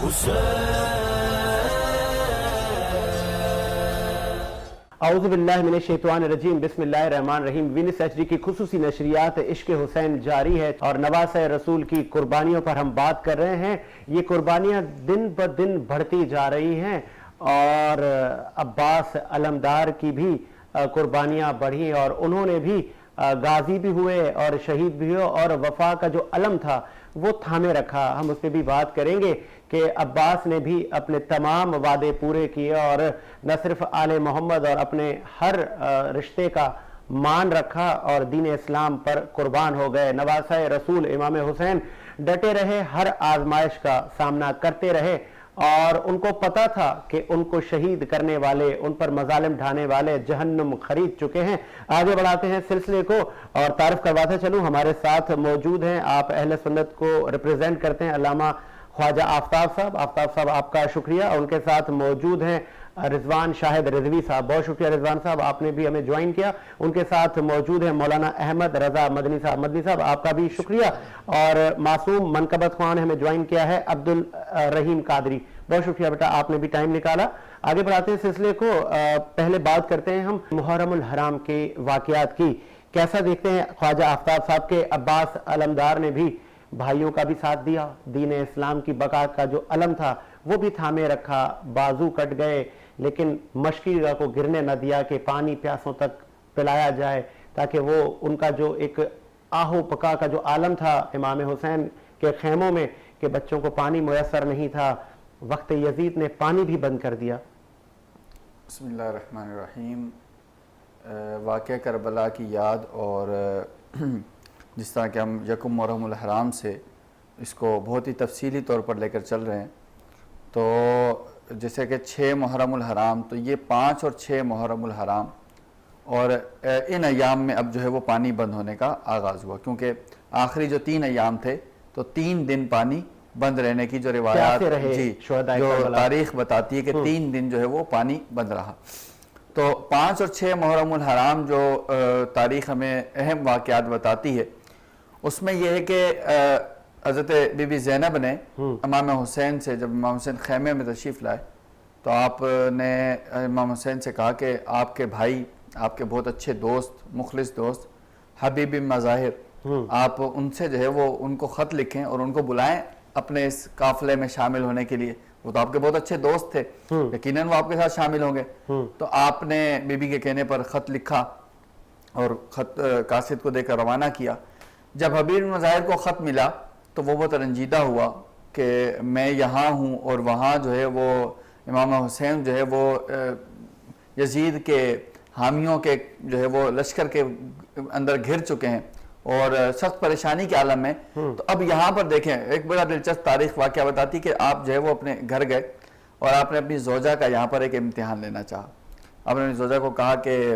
اعوذ باللہ من الشیطان الرجیم، بسم اللہ الرحمن الرحیم۔ وینس ایچ ڈی کی خصوصی نشریات عشق حسین جاری ہے اور نواسہ رسول کی قربانیوں پر ہم بات کر رہے ہیں۔ یہ قربانیاں دن بدن بڑھتی جا رہی ہیں اور عباس علمدار کی بھی قربانیاں بڑھی اور انہوں نے بھی غازی بھی ہوئے اور شہید بھی ہوئے اور وفا کا جو علم تھا وہ تھامے رکھا۔ ہم اس پہ بھی بات کریں گے کہ عباس نے بھی اپنے تمام وعدے پورے کیے اور نہ صرف آل محمد اور اپنے ہر رشتے کا مان رکھا اور دین اسلام پر قربان ہو گئے۔ نواسہ رسول امام حسین ڈٹے رہے، ہر آزمائش کا سامنا کرتے رہے اور ان کو پتا تھا کہ ان کو شہید کرنے والے، ان پر مظالم ڈھانے والے جہنم خرید چکے ہیں۔ آگے بڑھاتے ہیں سلسلے کو اور تعارف کرواتا چلوں، ہمارے ساتھ موجود ہیں، آپ اہل سنت کو ریپریزنٹ کرتے ہیں، علامہ خواجہ آفتاب صاحب۔ آفتاب صاحب آپ کا شکریہ۔ اور ان کے ساتھ موجود ہیں رضوان شاہد رضوی صاحب، بہت شکریہ رضوان صاحب، آپ نے بھی ہمیں جوائن کیا۔ ان کے ساتھ موجود ہیں مولانا احمد رضا مدنی صاحب۔ مدنی صاحب آپ کا بھی شکریہ۔ اور معصوم منقبت خوان نے ہمیں جوائن کیا ہے عبدالرحیم قادری، بہت شکریہ بیٹا، آپ نے بھی ٹائم نکالا۔ آگے بڑھاتے ہیں سلسلے کو، پہلے بات کرتے ہیں ہم محرم الحرام کے واقعات کی۔ کیسا دیکھتے ہیں خواجہ آفتاب صاحب کے عباس علمدار نے بھی بھائیوں کا بھی ساتھ دیا، دین اسلام کی بقا کا جو علم تھا وہ بھی تھامے رکھا، بازو کٹ گئے لیکن مشکی کو گرنے نہ دیا کہ پانی پیاسوں تک پلایا جائے، تاکہ وہ ان کا جو ایک آہو پکا کا جو عالم تھا امام حسین کے خیموں میں کہ بچوں کو پانی میسر نہیں تھا، وقت یزید نے پانی بھی بند کر دیا۔ بسم اللہ الرحمن الرحیم۔ واقعہ کربلا کی یاد اور جس طرح کہ ہم یکم محرم الحرام سے اس کو بہت ہی تفصیلی طور پر لے کر چل رہے ہیں، تو جیسے کہ 6 محرم الحرام، تو یہ 5 اور 6 محرم الحرام اور ان ایام میں اب جو ہے وہ پانی بند ہونے کا آغاز ہوا، کیونکہ آخری جو 3 ایام تھے تو 3 دن پانی بند رہنے کی جو روایات جو تاریخ بتاتی ہے کہ 3 دن جو ہے وہ پانی بند رہا۔ تو 5 اور 6 محرم الحرام جو تاریخ ہمیں اہم واقعات بتاتی ہے، اس میں یہ ہے کہ حضرت بی بی زینب نے امام حسین سے، جب امام حسین خیمے میں تشریف لائے تو آپ نے امام حسین سے کہا کہ آپ کے بھائی، آپ کے بہت اچھے دوست، مخلص دوست حبیب مظاہر، آپ ان سے جو ہے وہ ان کو خط لکھیں اور ان کو بلائیں اپنے اس قافلے میں شامل ہونے کے لیے۔ وہ تو آپ کے بہت اچھے دوست تھے، یقیناً وہ آپ کے ساتھ شامل ہوں گے۔ تو آپ نے بی بی کے کہنے پر خط لکھا اور خط قاصد کو دے کر روانہ کیا۔ جب حبیب مظاہر کو خط ملا تو وہ بہت رنجیدہ ہوا کہ میں یہاں ہوں اور وہاں جو ہے وہ امام حسین جو ہے وہ یزید کے حامیوں کے جو ہے وہ لشکر کے اندر گھر چکے ہیں اور سخت پریشانی کے عالم میں۔ تو اب یہاں پر دیکھیں، ایک بڑا دلچسپ تاریخ واقعہ بتاتی کہ آپ جو ہے وہ اپنے گھر گئے اور آپ نے اپنی زوجہ کا یہاں پر ایک امتحان لینا چاہا۔ آپ نے اپنی زوجہ کو کہا کہ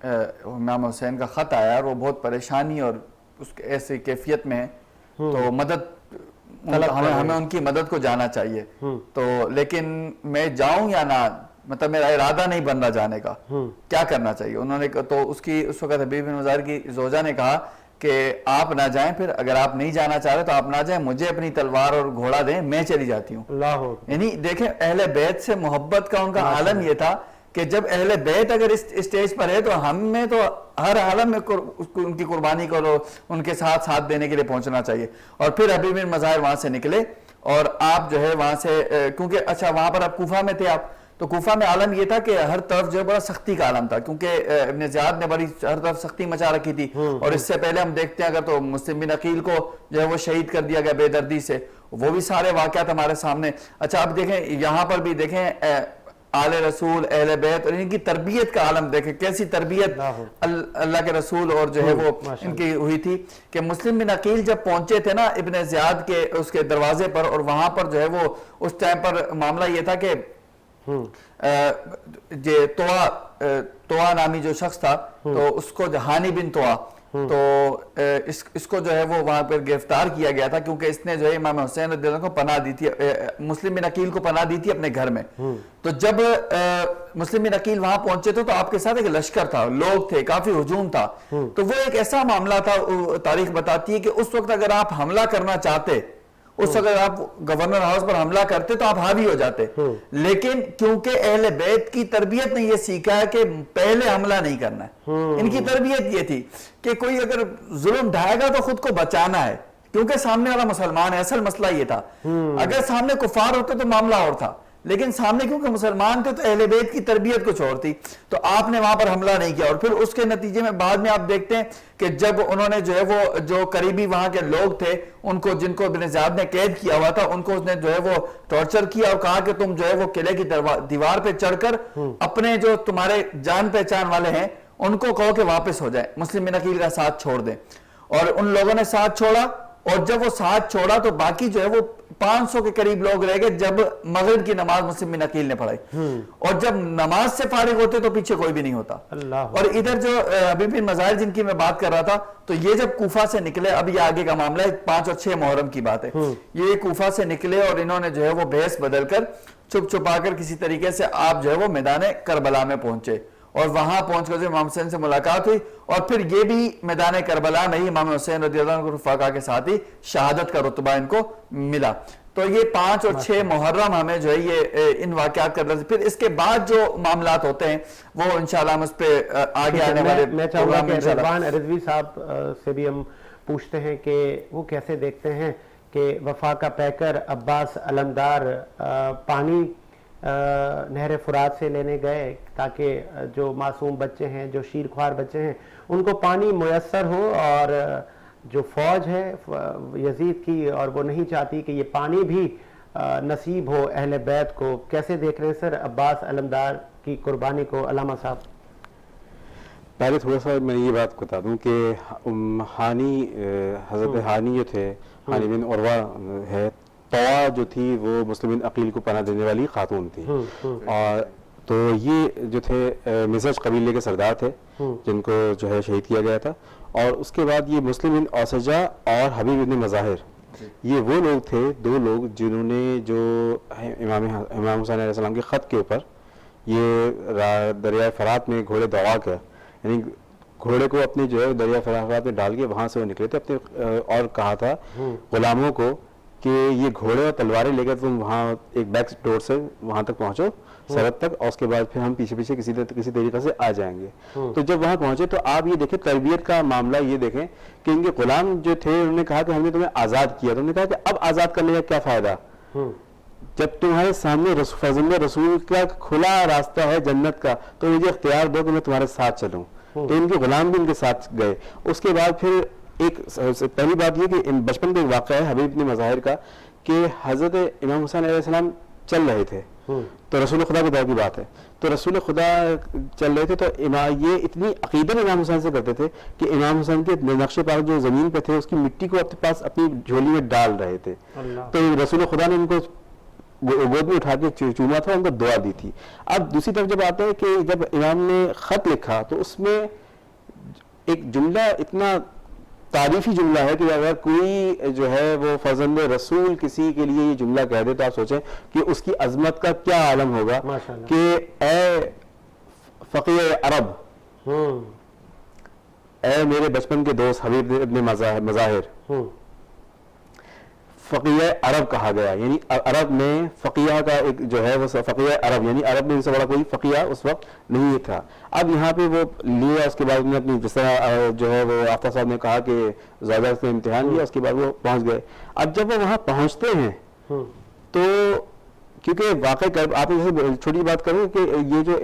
امام حسین کا خط آیا اور وہ بہت پریشانی اور اس ایسی کیفیت میں ہے، تو مدد ہمیں ان کی مدد کو جانا چاہیے، تو لیکن میں جاؤں یا نہ، مطلب میرا ارادہ نہیں بن رہا جانے کا، کیا کرنا چاہیے؟ انہوں نے تو اس وقت حبیب بن مظاہر کی زوجہ نے کہا کہ آپ نہ جائیں، پھر اگر آپ نہیں جانا چاہ رہے تو آپ نہ جائیں، مجھے اپنی تلوار اور گھوڑا دیں، میں چلی جاتی ہوں۔ یعنی دیکھیں اہل بیت سے محبت کا ان کا عالم یہ تھا کہ جب اہل بیت اگر اس اسٹیج پر ہے تو ہمیں تو ہر عالم میں ان کی قربانی کو ان کے ساتھ دینے کے لیے پہنچنا چاہیے۔ اور پھر حبیب بن مظاہر وہاں سے نکلے اور آپ جو ہے وہاں سے، کیونکہ اچھا وہاں پر آپ کوفہ میں تھے، آپ تو کوفہ میں عالم یہ تھا کہ ہر طرف جو ہے بڑا سختی کا عالم تھا، کیونکہ ابن زیاد نے بڑی ہر طرف سختی مچا رکھی تھی، اور اس سے پہلے ہم دیکھتے ہیں اگر تو مسلم بن عقیل کو جو ہے وہ شہید کر دیا گیا بے دردی سے، وہ بھی سارے واقعات ہمارے سامنے۔ اچھا اب دیکھیں یہاں پر بھی دیکھیں آل رسول، اہل بیت اور ان کی تربیت کا عالم دیکھیں، کیسی تربیت اللہ کے رسول اور جو ہے وہ ان کی ہوئی تھی کہ مسلم بن عقیل جب پہنچے تھے نا ابن زیاد کے اس کے دروازے پر، اور وہاں پر جو ہے وہ اس ٹائم پر معاملہ یہ تھا کہ طوا نامی جو شخص تھا تو اس کو ہانی بن طوا، تو اس کو جو ہے وہ وہاں پر گرفتار کیا گیا تھا، کیونکہ اس نے جو ہے امام حسین رضی اللہ عنہ کو پناہ دی تھی، مسلم بن عقیل کو پناہ دی تھی اپنے گھر میں۔ تو جب مسلم بن عقیل وہاں پہنچے تھے تو آپ کے ساتھ ایک لشکر تھا، لوگ تھے، کافی ہجوم تھا، تو وہ ایک ایسا معاملہ تھا، تاریخ بتاتی ہے کہ اس وقت اگر آپ حملہ کرنا چاہتے اس وقت آپ گورنر ہاؤس پر حملہ کرتے تو آپ حاوی ہو جاتے. لیکن کیونکہ اہل بیت کی تربیت نے یہ سیکھا ہے کہ پہلے حملہ نہیں کرنا ہے. ان کی تربیت یہ تھی کہ کوئی اگر ظلم ڈھائے گا تو خود کو بچانا ہے, کیونکہ سامنے والا مسلمان ہے. اصل مسئلہ یہ تھا, اگر سامنے کفار ہوتے تو معاملہ اور تھا, لیکن سامنے کیونکہ مسلمان تھے تو اہل بیت کی تربیت کچھ اور تھی, تو آپ نے وہاں پر حملہ نہیں کیا. اور پھر اس کے نتیجے میں بعد میں آپ دیکھتے ہیں کہ جب انہوں نے جو ہے وہ جو قریبی وہاں کے لوگ تھے ان کو, جن کو ابن زیاد نے قید کیا ہوا تھا, ان کو اس نے جو ہے وہ ٹارچر کیا اور کہا کہ تم جو ہے وہ قلعے کی دیوار پہ چڑھ کر اپنے جو تمہارے جان پہچان والے ہیں ان کو کہو کہ واپس ہو جائیں, مسلم بن عقیل کا ساتھ چھوڑ دیں. اور ان لوگوں نے ساتھ چھوڑا, اور جب وہ ساتھ چھوڑا تو باقی جو ہے وہ 500 کے قریب لوگ رہ گئے جب مغرب کی نماز مسلم بن عقیل نے پڑھائی. اور جب نماز سے فارغ ہوتے تو پیچھے کوئی بھی نہیں ہوتا. اور ادھر جو حبیب بن مظاہر جن کی میں بات کر رہا تھا, تو یہ جب کوفہ سے نکلے, اب یہ آگے کا معاملہ ہے, 5 اور 6 محرم کی بات ہے, یہ کوفہ سے نکلے اور انہوں نے جو ہے وہ بھیس بدل کر چھپ چھپا کر کسی طریقے سے آپ جو ہے وہ میدان کربلا میں پہنچے, اور وہاں پہنچ کر امام حسین سے ملاقات ہوئی. اور پھر یہ بھی میدان کربلا میں ہی امام حسین رضی اللہ عنہ کے رفقا کے ساتھ ہی شہادت کا رتبہ ان کو ملا. تو یہ 5 اور 6 محرم ہمیں جو ہے یہ ان واقعات کا درس. پھر اس کے بعد جو معاملات ہوتے ہیں وہ انشاءاللہ ہم اس پہ آگے آنے والے میں چاہوں گا کہ رضوان رضوی صاحب سے بھی ہم پوچھتے ہیں کہ وہ کیسے دیکھتے ہیں کہ وفا کا پیکر عباس علمدار پانی نہر فرات سے لینے گئے تاکہ جو معصوم بچے ہیں, جو شیرخوار بچے ہیں, ان کو پانی میسر ہو, اور جو فوج ہے یزید کی اور وہ نہیں چاہتی کہ یہ پانی بھی نصیب ہو اہل بیت کو. کیسے دیکھ رہے ہیں سر عباس علمدار کی قربانی کو؟ علامہ صاحب پہلے تھوڑا سا میں یہ بات بتا دوں کہ ہانی حضرت ہانی جو تھے, ہانی بن عروہ ہے, طوا جو تھی وہ مسلم بن عقیل کو پناہ دینے والی خاتون تھی, اور تو یہ جو تھے مزج قبیلے کے سردار تھے جن کو جو ہے شہید کیا گیا تھا. اور اس کے بعد یہ مسلم بن اوسجہ اور حبیب بن مظاہر, یہ وہ لوگ تھے, 2 لوگ جنہوں نے جو امام حسین علیہ السلام کے خط کے اوپر یہ دریائے فرات میں گھوڑے دوڑا کر, یعنی گھوڑے کو اپنے جو ہے دریائے فرات میں ڈال کے وہاں سے وہ نکلے تھے اپنے, اور کہا تھا غلاموں کو کہ یہ گھوڑے اور تلواریں لے کر تم وہاں ایک بیک ڈور سے وہاں تک پہنچو سرحد تک, اور اس کے بعد پھر ہم پیچھے پیچھے کسی طریقے سے آ جائیں گے. تو جب وہاں پہنچے تو آپ یہ دیکھیں تربیت کا معاملہ, یہ دیکھیں کہ ان کے غلام جو تھے انہوں نے کہا کہ ہم نے تمہیں آزاد کیا, تو انہوں نے کہا کہ اب آزاد کرنے کا کیا فائدہ جب تمہارے سامنے فضل رسول کا کھلا راستہ ہے جنت کا, تو مجھے اختیار دو کہ میں تمہارے ساتھ چلوں. تو ان کے غلام بھی ان کے ساتھ گئے. اس کے بعد پھر ایک پہلی بات یہ کہ بچپن کا ایک واقعہ ہے حبیب بن مظاہر کا کہ حضرت امام حسین علیہ السلام چل رہے تھے, تو رسول خدا کے دور کی بات ہے, تو رسول خدا چل رہے تھے, تو یہ اتنی عقیدت امام حسین سے کرتے تھے کہ امام حسین کے نقش پاک جو زمین پہ تھے اس کی مٹی کو اپنے پاس اپنی جھولی میں ڈال رہے تھے. تو رسول خدا نے ان کو گود میں اٹھا کے چوما تھا, ان کو دعا دی تھی. اب دوسری طرف جب آتے ہیں کہ جب امام نے خط لکھا تو اس میں ایک جملہ اتنا تعریفی جملہ ہے کہ اگر کوئی جو ہے وہ فرزند رسول کسی کے لیے یہ جملہ کہہ دے تو آپ سوچیں کہ اس کی عظمت کا کیا عالم ہوگا کہ اے فقیہ عرب, اے میرے بچپن کے دوست حبیب ابن مظاہر. فقیہ عرب کہا گیا, یعنی عرب میں فقیہ کا ایک جو ہے وہ فقیہ عرب, یعنی عرب میں ان سے بڑا کوئی فقیہ اس وقت نہیں تھا. اب یہاں پہ وہ لیا, اس کے بعد انہوں نے اپنی جس طرح جو ہے وہ آفتاب صاحب نے کہا کہ زیادہ سے امتحان لیا, اس کے بعد وہ پہنچ گئے. اب جب وہ وہاں پہنچتے ہیں تو کیونکہ واقعی آپ جیسے چھوٹی بات کروں کہ یہ جو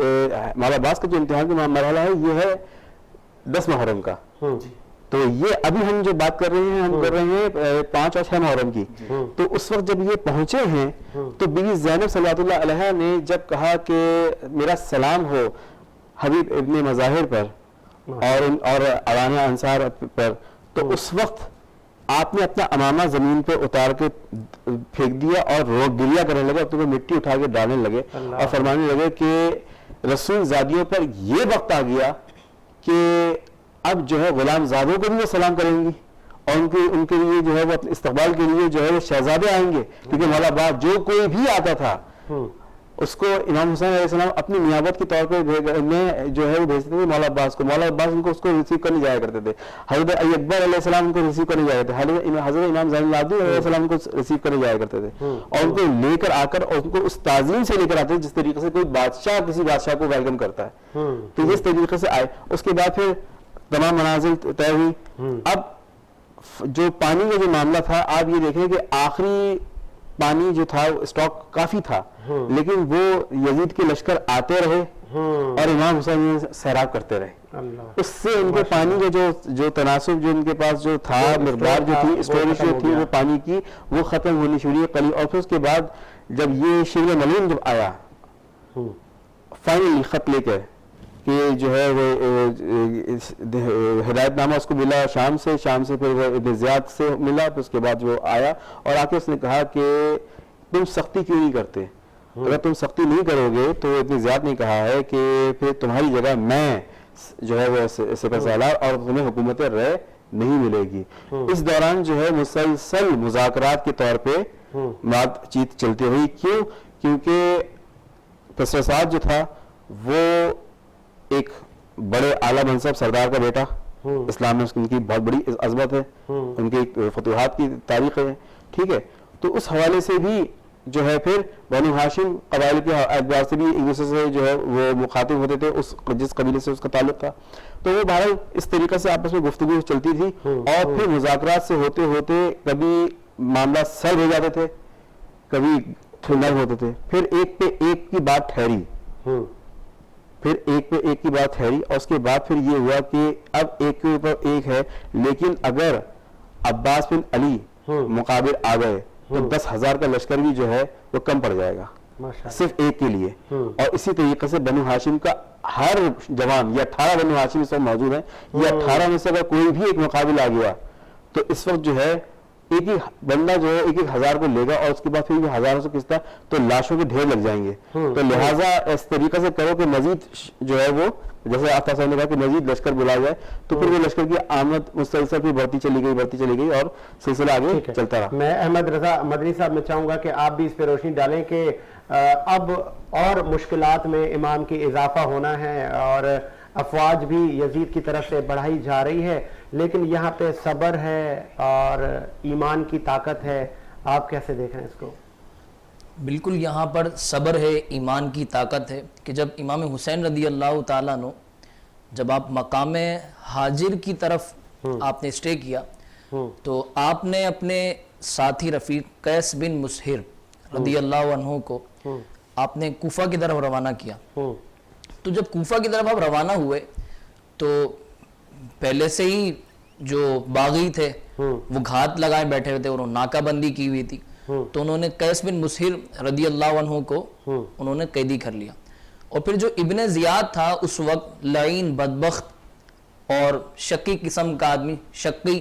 مولا عباس کا جو امتحان کا مرحلہ ہے یہ ہے 10 محرم کا, تو یہ ابھی ہم جو بات کر رہے ہیں ہم کر رہے ہیں 5 اور 6 محرم کی. تو اس وقت جب یہ پہنچے ہیں تو بی بی زینب صلی اللہ علیہ نے جب کہا کہ میرا سلام ہو حبیب ابن مظاہر پر اور اوانہ انصار پر, تو اس وقت آپ نے اپنا امامہ زمین پہ اتار کے پھینک دیا اور روک گریا کرنے لگے, اپنے کو مٹی اٹھا کے ڈالنے لگے اور فرمانے لگے کہ رسول زادیوں پر یہ وقت آ گیا کہ اب جو ہے غلام زادوں کو بھی وہ سلام کریں گی, اور ان کے لیے جو ہے وہ استقبال کے لیے جو ہے وہ شہزادے آئیں گے, کیونکہ مولا عباس جو کوئی بھی آتا تھا اس کو امام حسین علیہ السلام اپنی نیابت کے طور پہ میں جو ہے وہ بھیجتے تھے مولا عباس کو. مولا عباس ان کو اس کو ریسیو کرنے جایا کرتے تھے. حضرت علی اکبر علیہ السلام ان کو ریسیو کرنے جایا کرتے تھے. حضرت امام زین العابدین علیہ السلام کو ریسیو کرنے جایا کرتے تھے اور ان کو لے کر آ کر اور ان کو اس تعظیم سے لے کر آتے تھے جس طریقے سے کوئی بادشاہ کسی بادشاہ کو ویلکم کرتا ہے. تو جس طریقے سے آئے اس کے بعد پھر تمام منازل طے ہوئی. اب جو پانی کا جو معاملہ تھا آپ یہ دیکھیں کہ آخری پانی جو تھا اسٹاک کافی تھا لیکن وہ یزید کے لشکر آتے رہے اور امام حسین سیراب کرتے رہے. اس سے ان کے پانی کا جو تناسب جو ان کے پاس جو تھا مقدار جو تھی اسٹوریج جو تھی وہ پانی کی وہ ختم ہونی شروع ہوئی. اور پھر اس کے بعد جب یہ شیر ملون جب آیا فائنلی خط لے کر کہ جو ہے وہ ہدایت نامہ اس کو ملا شام سے پھر وہ ابن زیاد سے ملا. پھر اس کے بعد وہ آیا اور آ کے اس نے کہا کہ تم سختی کیوں نہیں کرتے, اگر تم سختی نہیں کرو گے تو ابن زیاد نے کہا ہے کہ پھر تمہاری جگہ میں جو ہے وہ سپہ سالار اور تمہیں حکومت رائے نہیں ملے گی. اس دوران جو ہے مسلسل مذاکرات کے طور پہ بات چیت چلتی ہوئی. کیوں؟ کیونکہ قصر سعد جو تھا وہ ایک بڑے اعلیٰ منصب سردار کا بیٹا, اسلام میں ان کی بہت بڑی عظمت ہے, ان کی فتوحات کی تاریخ ہے, ٹھیک ہے. تو اس حوالے سے بھی جو ہے پھر بنو ہاشم قبائل کے اعتبار سے بھی ایک دوسرے سے جو ہے وہ مخاطب ہوتے تھے جس قبیلے سے اس کا تعلق تھا. تو وہ بہرحال اس طریقے سے آپس میں گفتگو چلتی تھی اور پھر مذاکرات سے ہوتے ہوتے کبھی معاملہ سلب ہو جاتے تھے کبھی نرم ہوتے تھے. پھر ایک پہ ایک کی بات ٹھہری اور اس کے بعد پھر یہ ہوا کہ اب ایک کے اوپر ایک ہے, لیکن اگر عباس بن علی مقابل آ گئے تو 10,000 کا لشکر بھی جو ہے وہ کم پڑ جائے گا صرف ایک کے لیے. اور اسی طریقے سے بنو ہاشم کا ہر جوان یا 18 بنو ہاشم اس وقت موجود ہیں, یا 18 میں سے اگر کوئی بھی ایک مقابل آ گیا تو اس وقت جو ہے ایک ہی بندہ جو ہے 1,000 کو لے گا اور اس کے بعد پھر یہ ہزاروں سے قسطہ تو لاشوں کے ڈھیر لگ جائیں گے. تو لہٰذا اس طریقے سے کرو کہ مزید جو ہے وہ جیسے آفتاب صاحب نے کہا کہ مزید لشکر بلا جائے, تو پھر وہ لشکر کی آمد مسلسل پھر بڑھتی چلی گئی اور سلسلہ آگے چلتا رہا. میں احمد رضا مدنی صاحب میں چاہوں گا کہ آپ بھی اس پہ روشنی ڈالیں کہ اب اور مشکلات میں امام کی اضافہ ہونا ہے اور افواج بھی یزید کی طرف سے بڑھائی جا رہی ہے, لیکن یہاں پہ صبر ہے اور ایمان کی طاقت ہے. آپ کیسے دیکھ رہے ہیں اس کو؟ بالکل یہاں پر صبر ہے, ایمان کی طاقت ہے کہ جب امام حسین رضی اللہ تعالیٰ عنہ جب آپ مقام حاجر کی طرف آپ نے اسٹے کیا تو آپ نے اپنے ساتھی رفیق قیس بن مسہر رضی اللہ عنہ کو آپ نے کوفہ کی طرف روانہ کیا. تو جب کوفہ کی طرف آپ روانہ ہوئے تو پہلے سے ہی جو باغی تھے وہ گھات لگائے بیٹھے ہوئے تھے اور ناکہ بندی کی ہوئی تھی, تو انہوں نے قیس بن مسہر رضی اللہ عنہ کو انہوں نے قیدی کر لیا. اور پھر جو ابن زیاد تھا اس وقت لعین بدبخت اور شقی قسم کا آدمی, شقی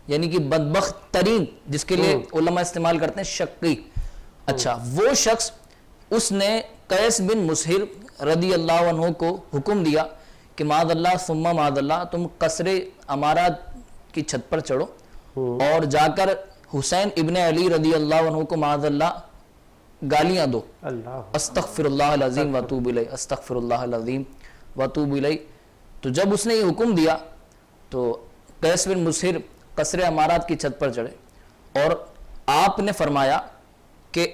یعنی کہ بدبخت ترین جس کے لیے علماء استعمال کرتے ہیں شقی, اچھا وہ شخص اس نے قیس بن مسہر رضی اللہ عنہ کو حکم دیا کہ معاذ اللہ ثم معاذ اللہ تم قصر امارات کی چھت پر چڑھو اور جا کر حسین ابن علی رضی اللہ عنہ کو معاذ اللہ گالیاں دو, استغفر اللہ العظیم واتوب الیہ, استغفر اللہ العظیم واتوب الیہ. تو جب اس نے یہ حکم دیا تو قیس بن مسہر قصر امارات کی چھت پر چڑھے اور آپ نے فرمایا کہ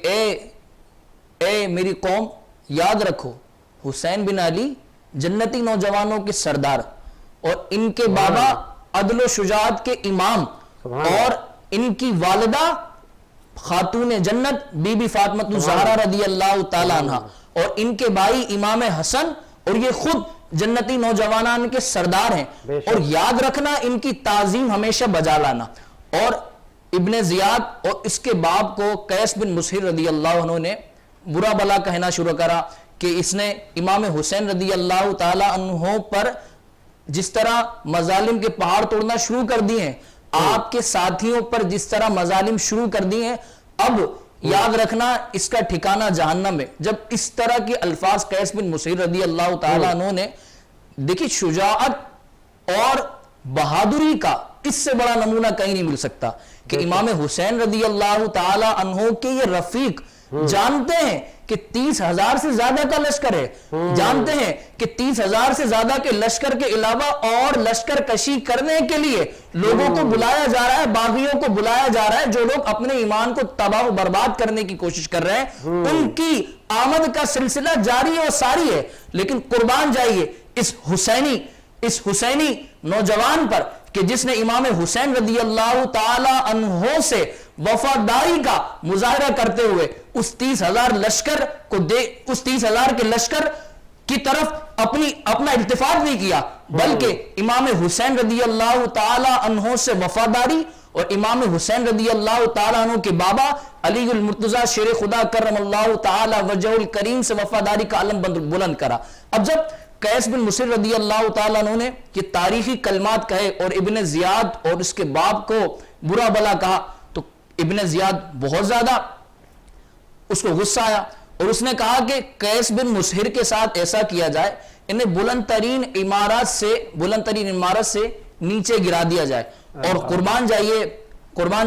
اے میری قوم یاد رکھو حسین بن علی جنتی نوجوانوں کے سردار اور ان کے بابا عدل و شجاعت کے امام اور ان کی والدہ خاتون جنت بی بی فاطمہ الزہرا رضی اللہ تعالی عنہ اور ان کے بھائی امام حسن اور یہ خود جنتی نوجوانان کے سردار ہیں, اور یاد رکھنا ان کی تعظیم ہمیشہ بجا لانا. اور ابن زیاد اور اس کے باپ کو قیس بن مسہر رضی اللہ عنہ نے برا بلا کہنا شروع کرا کہ اس نے امام حسین رضی اللہ تعالی عنہ پر جس طرح مظالم کے پہاڑ توڑنا شروع کر دیے ہیں, آپ کے ساتھیوں پر جس طرح مظالم شروع کر دیے ہیں, اب یاد رکھنا اس کا ٹھکانہ جہنم ہے. جب اس طرح کے الفاظ قیس بن مسہر رضی اللہ تعالی عنہ نے, دیکھیں شجاعت اور بہادری کا اس سے بڑا نمونہ کہیں نہیں مل سکتا کہ امام حسین رضی اللہ تعالی عنہ کے یہ رفیق جانتے ہیں کہ 30,000 سے زیادہ کا لشکر ہے, جانتے ہیں کہ 30,000 سے زیادہ کے لشکر کے علاوہ اور لشکر کشی کرنے کے لیے لوگوں کو بلایا جا رہا ہے, باغیوں کو بلایا جا رہا ہے, جو لوگ اپنے ایمان کو تباہ و برباد کرنے کی کوشش کر رہے ہیں, ان کی آمد کا سلسلہ جاری اور ساری ہے. لیکن قربان جائیے اس حسینی نوجوان پر کہ جس نے امام حسین رضی اللہ تعالی عنہ سے وفاداری کا مظاہرہ کرتے ہوئے اس 30,000 لشکر کو اس 30,000 کے لشکر کی طرف اپنا التفات نہیں کیا, بلکہ امام حسین رضی اللہ تعالی عنہ سے وفاداری اور امام حسین رضی اللہ تعالی عنہ کے بابا علی المرتضی شیر خدا کرم اللہ تعالی وجہ الکریم سے وفاداری کا علم بلند کرا. اب جب قیس بن مصر رضی اللہ تعالیٰ عنہ نے یہ تاریخی کلمات کہے اور ابن زیاد اور اس کے باپ کو برا بلا کہا, تو ابن زیاد بہت زیادہ اس کو غصہ آیا اور اس نے کہا کہ قیس بن مصر کے ساتھ ایسا کیا جائے, انہیں بلند ترین عمارت سے نیچے گرا دیا جائے. اور قربان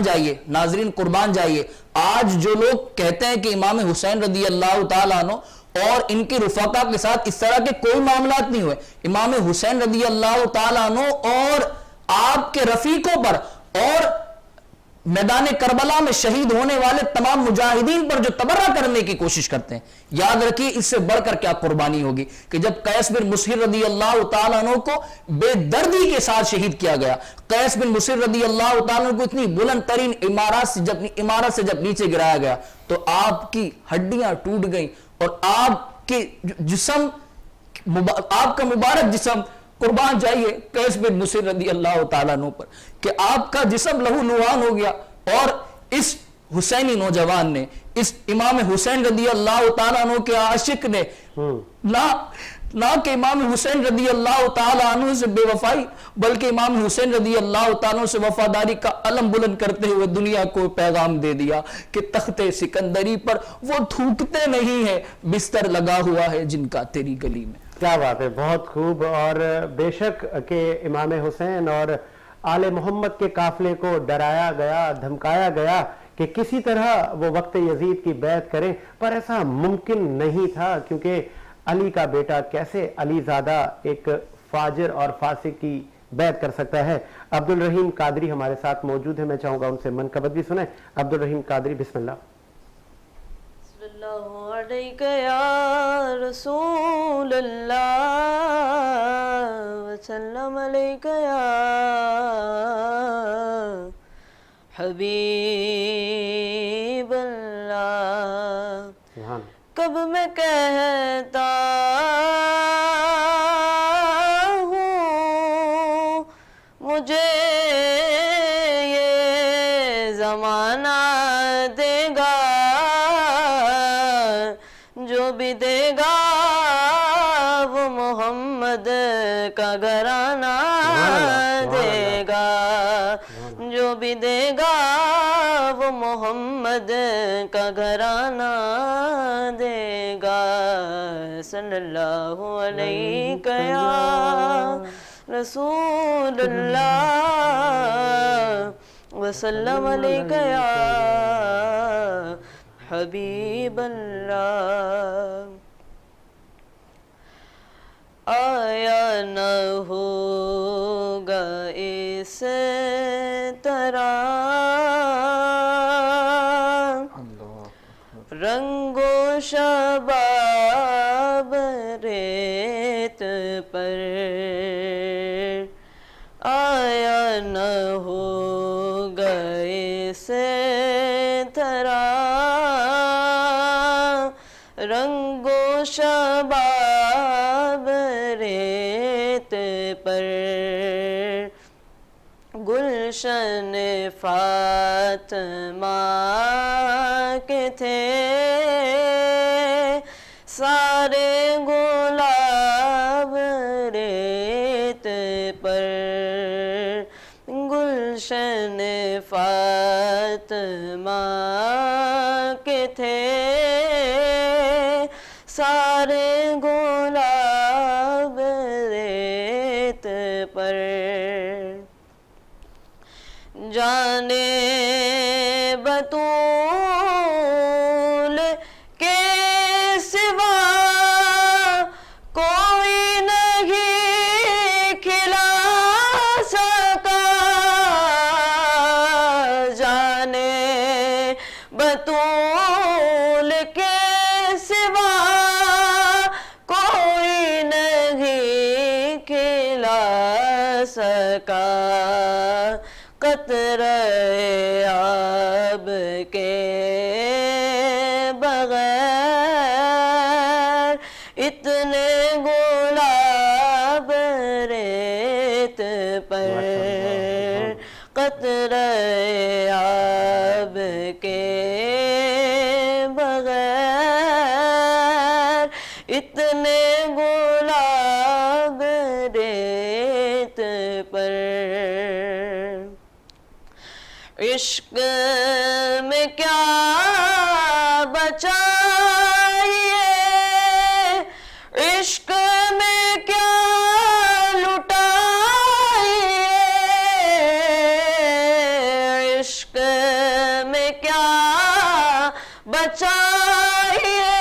جائیے ناظرین, قربان جائیے, آج جو لوگ کہتے ہیں کہ امام حسین رضی اللہ تعالیٰ عنہ اور ان کے رفقا کے ساتھ اس طرح کے کوئی معاملات نہیں ہوئے, امام حسین رضی اللہ تعالیٰ عنہ اور آپ کے رفیقوں پر اور میدان کربلا میں شہید ہونے والے تمام مجاہدین پر جو تبرہ کرنے کی کوشش کرتے ہیں, یاد رکھیے اس سے بڑھ کر کیا قربانی ہوگی کہ جب قیس بن مصر رضی اللہ تعالیٰ عنہ کو بے دردی کے ساتھ شہید کیا گیا, قیس بن مصر رضی اللہ تعالیٰ عنہ کو اتنی بلند ترین عمارت سے جب نیچے گرایا گیا تو آپ کی ہڈیاں ٹوٹ گئیں اور آپ کے جسم, آپ کا مبارک جسم, قربان جائیے قیس بن مصر رضی اللہ تعالیٰ عنہ پر, کہ آپ کا جسم لہو لوہان ہو گیا. اور اس حسینی نوجوان نے, اس امام حسین رضی اللہ تعالیٰ عنہ کے عاشق نے نہ کہ امام حسین رضی اللہ تعالیٰ عنہ سے بے وفائی بلکہ امام حسین رضی اللہ تعالیٰ عنہ سے وفاداری کا علم بلند کرتے ہوئے دنیا کو پیغام دے دیا کہ تخت سکندری پر وہ تھوکتے نہیں ہیں, بستر لگا ہوا ہے جن کا تیری گلی میں. کیا بات ہے, بہت خوب. اور بے شک کہ امام حسین اور آل محمد کے قافلے کو ڈرایا گیا, دھمکایا گیا کہ کسی طرح وہ وقت یزید کی بیعت کریں, پر ایسا ممکن نہیں تھا, کیونکہ علی کا بیٹا کیسے علی زادہ ایک فاجر اور فاسق کی بیعت کر سکتا ہے. عبدالرحیم قادری ہمارے ساتھ موجود ہیں, میں چاہوں گا ان سے منقبت بھی سنیں. عبدالرحیم قادری, بسم اللہ. صلی اللہ علیہ یا رسول اللہ وسلم علیہ یا حبیب اللہ. کب میں کہتا ہوں مجھے یہ زمانہ دے گا, جو بھی دے گا وہ محمد کا گھرانہ دے گا, جو بھی دے گا وہ محمد کا گھرانہ دے گا. صلی اللہ علیہ یا رسول اللہ وسلم علیہ یا حبیب اللہ. آیا نہ ہوگا اس طرح رنگ و شباب ریت پر, آیا نہ ہوگا اس طرح رنگ و شباب ریت پر. گلشن فاطمہ کے تھے سارے گلاب ریت پر, گلشن فاطمہ کے تھے سارے گلاب ریت پر. جانے بطول کے سوا کوئی نہیں کھلا سکا، جانے بطول کے سوا کوئی نہیں کھلا سکا، قطرہ آب کے بغیر اتنے گلاب ریت پر، قطرہ آب کے بغیر اتنے گلاب ریت پر، عشق میں کیا بچائیے، عشق میں کیا لٹائیے، عشق میں کیا بچائیے،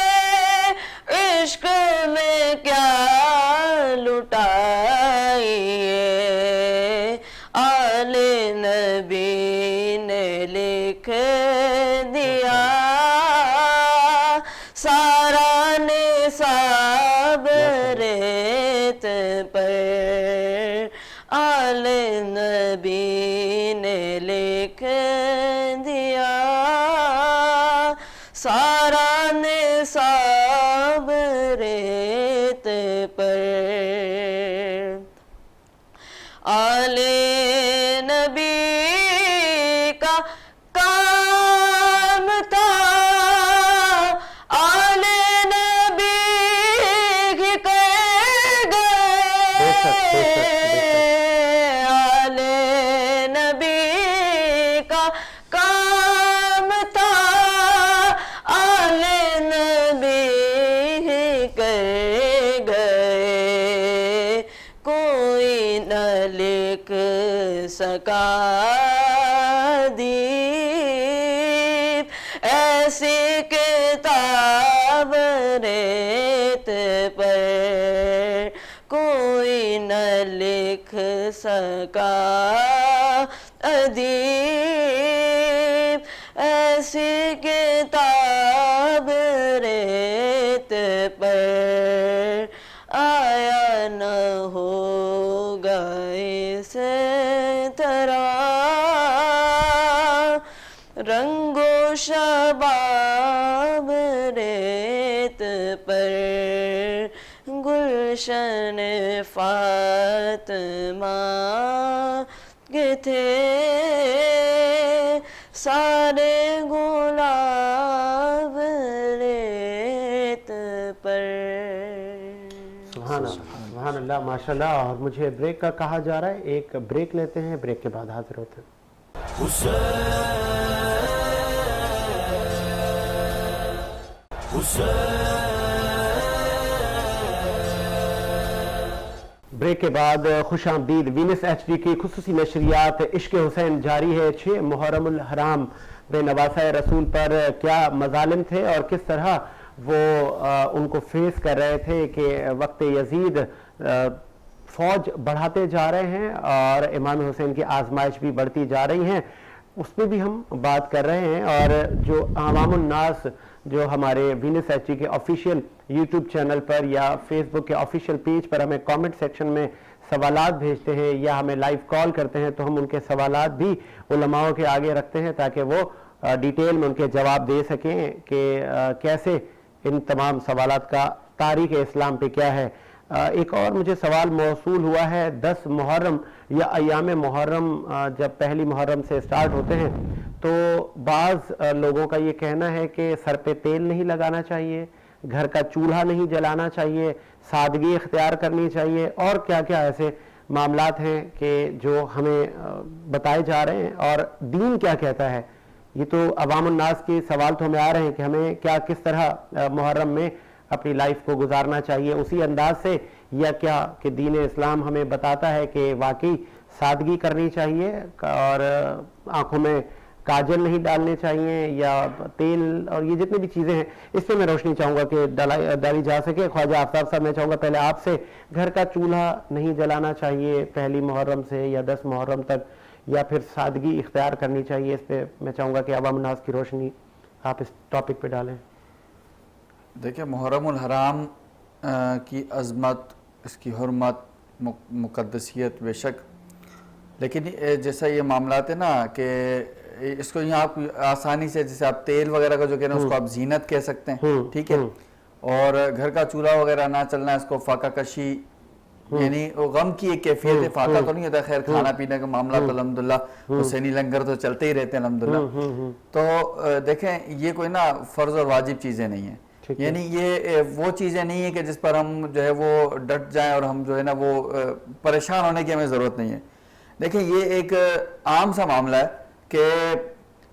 عشق میں کیا لٹائیے، آل نبی نے لکھ دیا سارا نصاب ریت پر، آل نبی نے لکھ دیا سارا نصاب ریت پر، آل نبی کا کام تھا، آل نبی ہی کہہ گئے، آل نبی کا کام تھا، آل نبی ہی کہہ گئے، کوئی نہ لکھ سکا دیپ ایسی کتاب ریت پر، کوئی نہ لکھ سکا ادیب ایسی کتاب ریت پر، آیا نہ ہوگا اس طرح رنگ و شباب ریت پر، گلشن فاطمہ کے تھے سارے گلاب ریت پر۔ سبحان اللہ، سبحان اللہ، ماشاءاللہ۔ اور مجھے بریک کا کہا جا رہا ہے، ایک بریک لیتے ہیں، بریک کے بعد حاضر ہوتے ہیں۔ بریک کے بعد خوش آمدید۔ وینس ایچ ڈی کی خصوصی نشریات عشق حسین جاری ہے۔ 6 محرم الحرام بے نواسہ رسول پر کیا مظالم تھے اور کس طرح وہ ان کو فیس کر رہے تھے کہ وقت یزید فوج بڑھاتے جا رہے ہیں اور امام حسین کی آزمائش بھی بڑھتی جا رہی ہیں، اس پہ بھی ہم بات کر رہے ہیں۔ اور جو عوام الناس جو ہمارے وینس ایچ ڈی کے آفیشیل یوٹیوب چینل پر یا فیس بک کے آفیشیل پیج پر ہمیں کامنٹ سیکشن میں سوالات بھیجتے ہیں یا ہمیں لائیو کال کرتے ہیں، تو ہم ان کے سوالات بھی علماءوں کے آگے رکھتے ہیں تاکہ وہ ڈیٹیل میں ان کے جواب دے سکیں کہ کیسے ان تمام سوالات کا تاریخ اسلام پہ کیا ہے۔ ایک اور مجھے سوال موصول ہوا ہے، 10 محرم یا ایام محرم جب پہلی محرم سے سٹارٹ ہوتے ہیں تو بعض لوگوں کا یہ کہنا ہے کہ سر پہ تیل نہیں لگانا چاہیے، گھر کا چولہا نہیں جلانا چاہیے، سادگی اختیار کرنی چاہیے، اور کیا کیا ایسے معاملات ہیں کہ جو ہمیں بتائے جا رہے ہیں اور دین کیا کہتا ہے۔ یہ تو عوام الناس کے سوال تو ہمیں آ رہے ہیں کہ ہمیں کیا کس طرح محرم میں اپنی لائف کو گزارنا چاہیے اسی انداز سے، یا کیا کہ دین اسلام ہمیں بتاتا ہے کہ واقعی سادگی کرنی چاہیے اور آنکھوں میں کاجل نہیں ڈالنے چاہیے یا تیل اور یہ جتنی بھی چیزیں ہیں اس پہ میں روشنی چاہوں گا کہ ڈالی جا سکے. خواجہ آفتاب صاحب میں چاہوں گا پہلے آپ سے, گھر کا چولہا نہیں جلانا چاہیے پہلی محرم سے یا 10 محرم تک, یا پھر سادگی اختیار کرنی چاہیے؟ اس پہ میں چاہوں گا کہ عوام الناس کی روشنی آپ اس ٹاپک پہ ڈالیں. دیکھیں محرم الحرام کی عظمت, اس کی حرمت, مقدسیت بے شک, لیکن جیسا یہ معاملات ہیں نا کہ اس کو یہاں آپ آسانی سے, جیسے آپ تیل وغیرہ کا جو کہنا ہے اس کو آپ زینت کہہ سکتے ہیں, ٹھیک ہے, اور گھر کا چولہا وغیرہ نہ چلنا, اس کو فاقہ کشی, یعنی غم کی ایک کیفیت ہے, فاقہ تو نہیں ہوتا, خیر کھانا پینے کا معاملات الحمدللہ حسینی لنگر تو چلتے ہی رہتے ہیں الحمدللہ. تو دیکھیں یہ کوئی نا فرض اور واجب چیزیں نہیں ہیں, یعنی یہ وہ چیزیں نہیں ہیں کہ جس پر ہم جو ہے وہ ڈٹ جائیں اور ہم جو ہے نا وہ پریشان ہونے کی ہمیں ضرورت نہیں ہے. دیکھیں یہ ایک عام سا معاملہ ہے کہ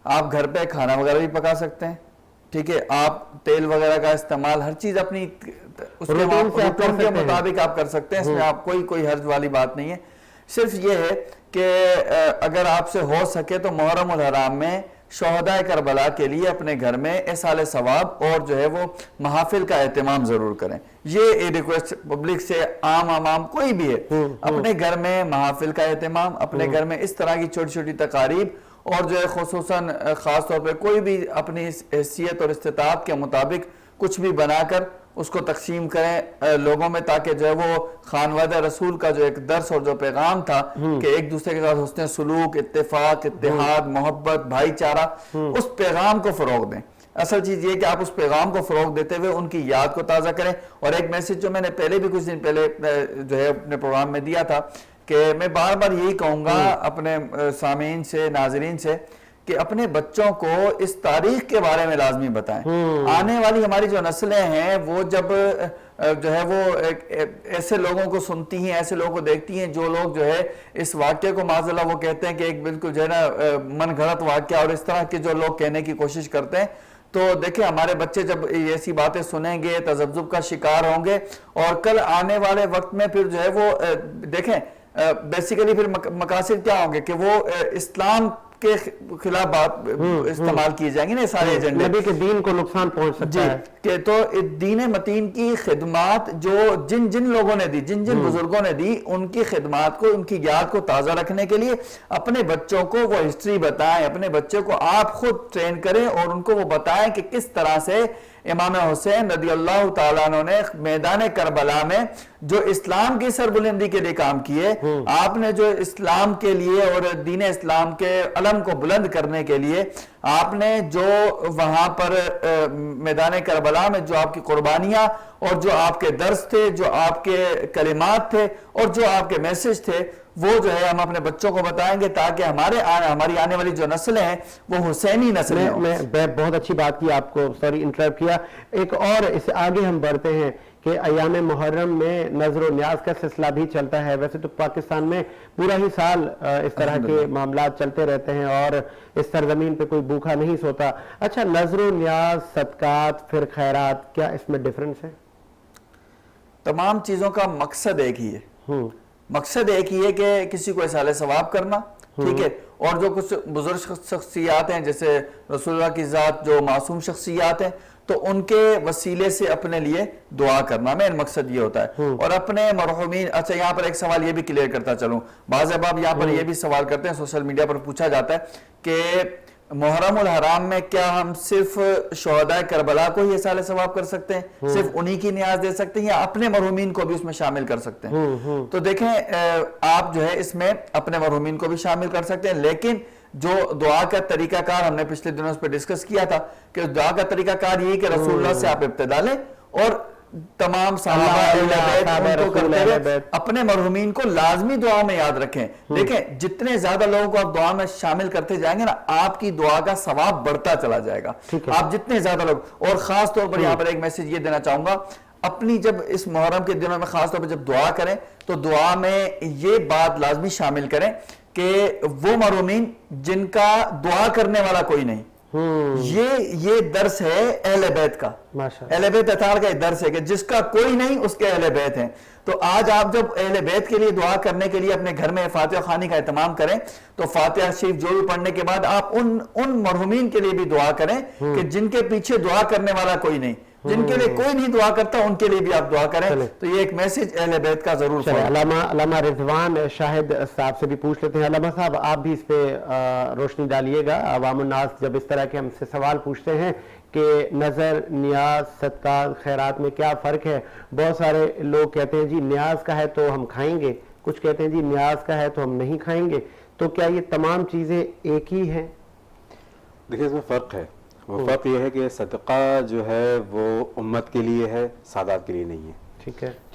آپ گھر پہ کھانا وغیرہ بھی پکا سکتے ہیں, ٹھیک ہے, آپ تیل وغیرہ کا استعمال ہر چیز اپنی اس کے مطابق آپ کر سکتے ہیں, اس میں آپ کوئی حرج والی بات نہیں ہے. صرف یہ ہے کہ اگر آپ سے ہو سکے تو محرم الحرام میں شہدائے کربلا کے لیے اپنے گھر میں احصال ثواب اور جو ہے وہ محافل کا اہتمام ضرور کریں. یہ ریکویسٹ پبلک سے, عام کوئی بھی ہے, اپنے گھر میں محافل کا اہتمام, اپنے گھر میں اس طرح کی چھوٹی چھوٹی تقاریب, اور جو ہے خصوصاً خاص طور پہ کوئی بھی اپنی حیثیت اور استطاعت کے مطابق کچھ بھی بنا کر اس کو تقسیم کریں لوگوں میں, تاکہ جو ہے وہ خانوادہ رسول کا جو ایک درس اور جو پیغام تھا کہ ایک دوسرے کے ساتھ حسن سلوک, اتفاق, اتحاد, محبت, بھائی چارہ, اس پیغام کو فروغ دیں. اصل چیز یہ کہ آپ اس پیغام کو فروغ دیتے ہوئے ان کی یاد کو تازہ کریں. اور ایک میسج جو میں نے پہلے بھی کچھ دن پہلے جو ہے اپنے پروگرام میں دیا تھا کہ میں بار بار یہی کہوں گا اپنے سامعین سے, ناظرین سے, کہ اپنے بچوں کو اس تاریخ کے بارے میں لازمی بتائیں. آنے والی ہماری جو نسلیں ہیں وہ جب جو ہے وہ ایسے لوگوں کو سنتی ہیں, ایسے لوگوں کو دیکھتی ہیں جو لوگ جو ہے اس واقعے کو معاذاللہ وہ کہتے ہیں کہ ایک بالکل جو ہے نا من گھڑت واقعہ, اور اس طرح کے جو لوگ کہنے کی کوشش کرتے ہیں, تو دیکھیں ہمارے بچے جب ایسی باتیں سنیں گے تذبذب کا شکار ہوں گے, اور کل آنے والے وقت میں پھر جو ہے وہ دیکھیں بیسیکلی پھر مقاصد کیا ہوں گے کہ وہ اسلام کے خلاف بات استعمال کی جائیں گے نا سارے ایجنڈے, نبی کے دین کو نقصان پہنچ سکتا ہے. کہ تو دین متین کی خدمات جو جن لوگوں نے دی, جن بزرگوں نے دی, ان کی خدمات کو, ان کی یاد کو تازہ رکھنے کے لیے اپنے بچوں کو وہ ہسٹری بتائیں, اپنے بچوں کو آپ خود ٹرین کریں اور ان کو وہ بتائیں کہ کس طرح سے امام حسین رضی اللہ تعالیٰ عنہ نے میدان کربلا میں جو اسلام کی سربلندی کے لیے کام کیے, آپ نے جو اسلام کے لیے اور دین اسلام کے علم کو بلند کرنے کے لیے آپ نے جو وہاں پر میدان کربلا میں جو آپ کی قربانیاں اور جو آپ کے درس تھے, جو آپ کے کلمات تھے اور جو آپ کے میسج تھے, وہ جو ہے ہم اپنے بچوں کو بتائیں گے تاکہ ہماری آنے والی جو نسلیں ہیں وہ حسینی نسلیں ہوں. میں بہت اچھی بات کی, آپ کو سوری انٹرپٹ کیا. ایک اور اس سے آگے ہم بڑھتے ہیں کہ ایام محرم میں نظر و نیاز کا سلسلہ بھی چلتا ہے. ویسے تو پاکستان میں پورا ہی سال اس طرح کے معاملات چلتے رہتے ہیں اور اس سرزمین پہ کوئی بھوکا نہیں سوتا. اچھا, نظر و نیاز, صدقات, پھر خیرات, کیا اس میں ڈیفرنس ہے؟ تمام چیزوں کا مقصد ایک ہی ہے. مقصد ایک ہی ہے کہ کسی کو احصال ثواب کرنا, ٹھیک ہے, اور جو کچھ بزرگ شخصیات ہیں جیسے رسول اللہ کی ذات, جو معصوم شخصیات ہیں, تو ان کے وسیلے سے اپنے لیے دعا کرنا, مین مقصد یہ ہوتا ہے. اور اپنے مرحومین, اچھا یہاں پر ایک سوال یہ بھی کلیئر کرتا چلوں, بعض احباب یہاں پر یہ بھی سوال کرتے ہیں, سوشل میڈیا پر پوچھا جاتا ہے کہ محرم الحرام میں کیا ہم صرف شہداء کربلا کو ہی احصال ثواب کر سکتے ہیں, صرف انہی کی نیاز دے سکتے ہیں, یا اپنے مرحومین کو بھی اس میں شامل کر سکتے ہیں؟ تو دیکھیں آپ جو ہے اس میں اپنے مرحومین کو بھی شامل کر سکتے ہیں, لیکن جو دعا کا طریقہ کار ہم نے پچھلے دنوں اس پہ ڈسکس کیا تھا کہ دعا کا طریقہ کار یہ کہ رسول اللہ سے آپ ابتدا لیں اور تمام اپنے مرحومین کو لازمی دعا میں یاد رکھیں. دیکھیں جتنے زیادہ لوگوں کو آپ دعا میں شامل کرتے جائیں گے نا, آپ کی دعا کا ثواب بڑھتا چلا جائے گا. آپ جتنے زیادہ لوگ, اور خاص طور پر یہاں پر ایک میسج یہ دینا چاہوں گا, اپنی جب اس محرم کے دنوں میں خاص طور پر جب دعا کریں تو دعا میں یہ بات لازمی شامل کریں کہ وہ مرحومین جن کا دعا کرنے والا کوئی نہیں, یہ درس ہے اہل بیت کا، ماشاءاللہ، اہل بیت اطہار کا یہ درس ہے کہ جس کا کوئی نہیں اس کے اہل بیت ہیں. تو آج آپ جب اہل بیت کے لیے دعا کرنے کے لیے اپنے گھر میں فاتحہ خوانی کا اہتمام کریں تو فاتحہ شریف جو بھی پڑھنے کے بعد آپ ان مرحومین کے لیے بھی دعا کریں کہ جن کے پیچھے دعا کرنے والا کوئی نہیں، جن کے لیے کوئی نہیں دعا کرتا ان کے لیے بھی آپ دعا کریں. تو یہ ایک میسج اہل بیت کا ضرور چلیں پڑھیں. علامہ رضوان شاہد صاحب سے بھی پوچھ لیتے ہیں. علامہ صاحب آپ بھی اس پہ روشنی ڈالیے گا. عوام الناس جب اس طرح کے ہم سے سوال پوچھتے ہیں کہ نظر، نیاز، صدقات، خیرات میں کیا فرق ہے، بہت سارے لوگ کہتے ہیں جی نیاز کا ہے تو ہم کھائیں گے، کچھ کہتے ہیں جی نیاز کا ہے تو ہم نہیں کھائیں گے، تو کیا یہ تمام چیزیں ایک ہی ہیں؟ دیکھیں اس میں فرق ہے. وہ فرق یہ ہے کہ صدقہ جو ہے وہ امت کے لیے ہے، سادات کے لیے نہیں ہے.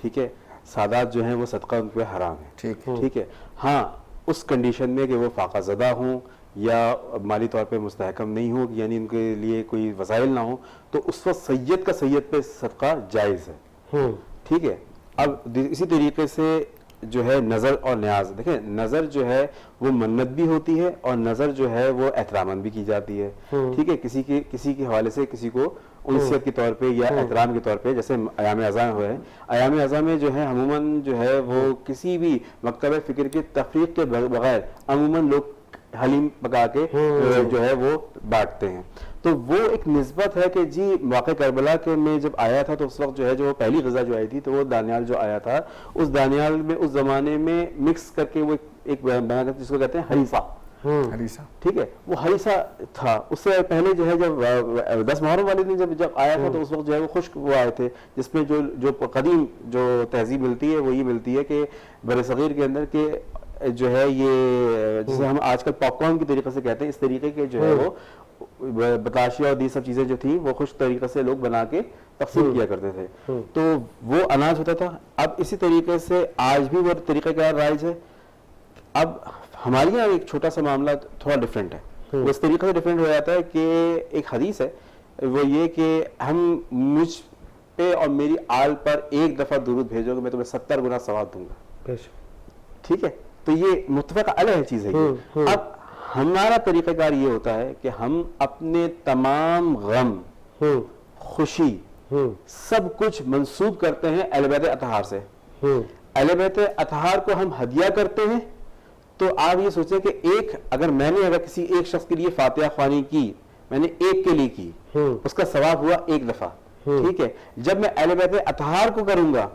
ٹھیک ہے، سادات جو ہیں وہ صدقہ ان پہ حرام ہے. ٹھیک ہے. ہاں اس کنڈیشن میں کہ وہ فاقہ زدہ ہوں یا مالی طور پہ مستحکم نہیں ہوں، یعنی ان کے لیے کوئی وسائل نہ ہوں، تو اس وقت سید کا سید پہ صدقہ جائز ہے. ٹھیک ہے. اب اسی طریقے سے جو ہے نظر اور نیاز، دیکھیں نظر جو ہے وہ منت بھی ہوتی ہے اور نظر جو ہے وہ احتراماً بھی کی جاتی ہے. ٹھیک ہے. کسی کے حوالے سے کسی کو انسیت کے طور پہ یا احترام کے طور پہ، جیسے ایام اعزاں ہوئے ہیں، ایام اعزاں میں جو ہے عموماً جو ہے وہ کسی بھی مکتبہ فکر کی تفریق کے بغیر عموماً لوگ حلیم پکا کے جو ہے وہ بانٹتے ہیں. تو وہ ایک نسبت ہے کہ جی واقع کربلا کے میں جب آیا تھا تو اس وقت جو ہے جو پہلی غذا جو آئی تھی تو وہ دانیال جو آیا تھا، اس دانیال میں اس زمانے میں مکس کر کے وہ ایک بنا کر جس کو کہتے ہیں ہریسہ. ٹھیک ہے. وہ ہریسہ تھا. اس سے پہلے جو ہے جب 10 محرم والے دن جب آیا تھا تو اس وقت جو ہے وہ خشک وہ آئے تھے، جس میں جو قدیم جو تہذیب ملتی ہے وہ یہ ملتی ہے کہ بر صغیر کے اندر کے جو ہے یہ جسے ہم آج کل پاپ کارن کی طریقے سے کہتے ہیں، اس طریقے کے جو ہے وہ بتاشیا اور یہ سب چیزیں جو تھیں وہ خشک طریقے سے لوگ بنا کے تقسیم کیا کرتے تھے. تو وہ اناج ہوتا تھا. اب اسی طریقے سے آج بھی وہ طریقہ کار رائج ہے. اب ہمارے یہاں ایک چھوٹا سا معاملہ تھوڑا ڈفرینٹ ہے. وہ اس طریقے سے ڈفرینٹ ہو جاتا ہے کہ ایک حدیث ہے وہ یہ کہ ہم مجھ پہ اور میری آل پر ایک دفعہ درود بھیجو گے میں تمہیں 70 گنا ثواب دوں گا. ٹھیک ہے. تو یہ متفق علیہ چیز ہے. اب ہمارا طریقہ کار یہ ہوتا ہے کہ ہم اپنے تمام غم، خوشی، سب کچھ منسوب کرتے ہیں اہل بیت اطہار سے. اہل بیت اطہار کو ہم ہدیہ کرتے ہیں. تو آپ یہ سوچیں کہ اگر میں نے کسی ایک شخص کے لیے فاتحہ خوانی کی، میں نے ایک کے لیے کی، اس کا ثواب ہوا ایک دفعہ. ٹھیک ہے. جب میں اہل بیت اطہار کو کروں گا،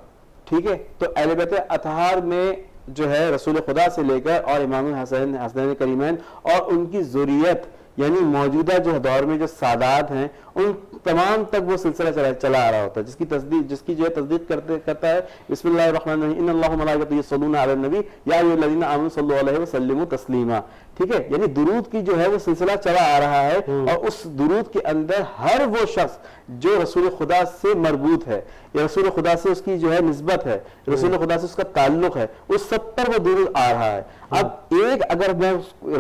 ٹھیک ہے، تو اہل بیت اطہار میں جو ہے رسول خدا سے لے کر اور امام حسنین کریمین اور ان کی ذریت یعنی موجودہ جو دور میں جو سادات ہیں ان تمام تک وہ سلسلہ چلا آ رہا ہوتا ہے، جس کی جو ہے تصدیق کرتا ہے. بسم اللہ الرحمن الرحیم ان اللہ وملائکتہ یصلون علی النبی یا ایھا الذین آمنوا صلوا علیہ وسلموا تسلیما. ٹھیک ہے. یعنی درود کی جو ہے وہ سلسلہ چلا آ رہا ہے اور اس درود کے اندر ہر وہ شخص جو رسول خدا سے مربوط ہے یا رسول خدا سے اس کی جو ہے نسبت ہے، رسول خدا سے اس کا تعلق ہے، اس سب پر وہ درود آ رہا ہے. اب اگر میں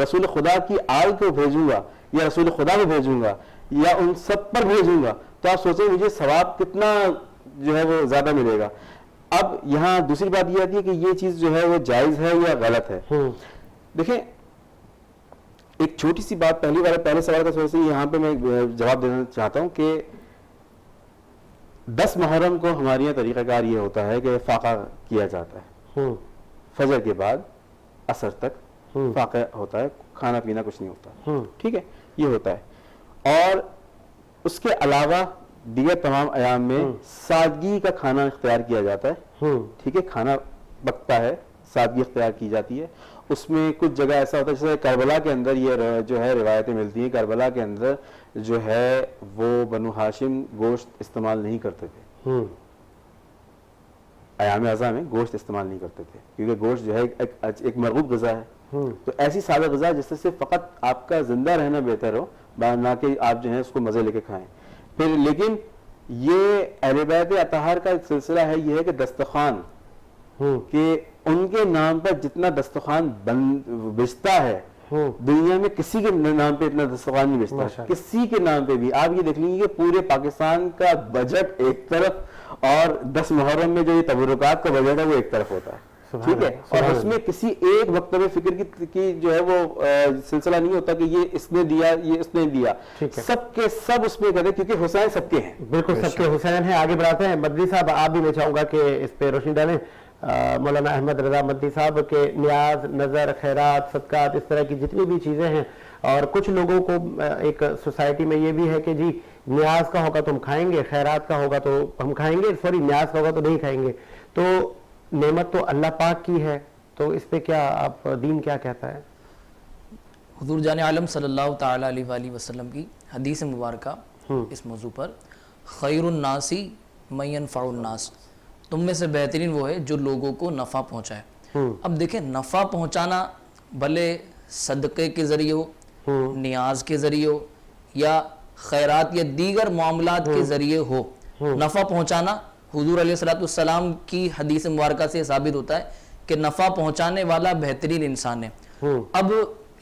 رسول خدا کی آل کو بھیجوں گا یا رسول خدا کو بھیجوں گا یا ان سب پر بھیجوں گا تو آپ سوچیں مجھے ثواب کتنا جو ہے وہ زیادہ ملے گا. اب یہاں دوسری بات یہ آتی ہے کہ یہ چیز جو ہے وہ جائز ہے یا غلط ہے. دیکھیں ایک چھوٹی سی بات پہلے سوال کا تھوڑا سا یہاں پہ میں جواب دینا چاہتا ہوں کہ 10 محرم کو ہمارے یہاں طریقہ کار یہ ہوتا ہے کہ فاقہ کیا جاتا ہے. فجر کے بعد عصر تک فاقہ ہوتا ہے، کھانا پینا کچھ نہیں ہوتا. ٹھیک ہے. یہ ہوتا ہے. اور اس کے علاوہ دیگر تمام ایام میں سادگی کا کھانا اختیار کیا جاتا ہے. ٹھیک ہے. کھانا پکتا ہے، سادگی اختیار کی جاتی ہے. اس میں کچھ جگہ ایسا ہوتا ہے جیسے کربلا کے اندر یہ جو ہے روایتیں ملتی ہیں. کربلا کے اندر جو ہے وہ بنو ہاشم گوشت استعمال نہیں کرتے تھے. ایام اعزاء میں گوشت استعمال نہیں کرتے تھے کیونکہ گوشت جو ہے ایک مرغوب غذا ہے. تو ایسی سادہ غذا جس سے فقط آپ کا زندہ رہنا بہتر ہو، نہ کہ آپ جو ہے اس کو مزے لے کے کھائیں. پھر لیکن یہ اہل بیت اطہار کا ایک سلسلہ ہے یہ ہے کہ دسترخوان کہ ان کے نام پر جتنا دسترخوان بچتا ہے دنیا میں کسی کے نام پہ اتنا دسترخوان نہیں بچتا. کسی کے نام پہ بھی آپ یہ دیکھ لیں گے پورے پاکستان کا بجٹ ایک طرف اور 10 محرم میں جو یہ تبرکات کا بجٹ ہے وہ ایک طرف ہوتا ہے. ٹھیک ہے, اور اس میں کسی ایک مکتب فکر کی جو ہے وہ سلسلہ نہیں ہوتا کہ یہ اس نے دیا یہ اس نے دیا, سب کے سب اس میں کہتے ہیں کیونکہ حسین سب کے ہیں, بالکل سب کے حسین ہیں. آگے بڑھاتے ہیں. مدنی صاحب آپ بھی میں چاہوں گا کہ اس پہ روشنی ڈالیں. مولانا احمد رضا مدنی صاحب کے نیاز, نظر, خیرات, صدقات, اس طرح کی جتنی بھی چیزیں ہیں, اور کچھ لوگوں کو ایک سوسائٹی میں یہ بھی ہے کہ جی نیاز کا ہوگا تو ہم کھائیں گے, خیرات کا ہوگا تو ہم کھائیں گے, سوری نیاز کا ہوگا تو نہیں کھائیں گے. تو نعمت تو اللہ پاک کی ہے, تو اس پہ کیا آپ دین کیا کہتا ہے؟ حضور جان عالم صلی اللہ تعالیٰ علیہ وآلہ وسلم کی حدیث مبارکہ اس موضوع پر, خیر الناسی من ینفع الناس, تم میں سے بہترین وہ ہے جو لوگوں کو نفع پہنچائے. اب دیکھیں نفع پہنچانا بھلے صدقے کے ذریعے ہو, نیاز کے ذریعے ہو, یا خیرات یا دیگر معاملات کے ذریعے ہو, نفع پہنچانا حضور علیہ السلام کی حدیث مبارکہ سے ثابت ہوتا ہے کہ نفع پہنچانے والا بہترین انسان ہے. اب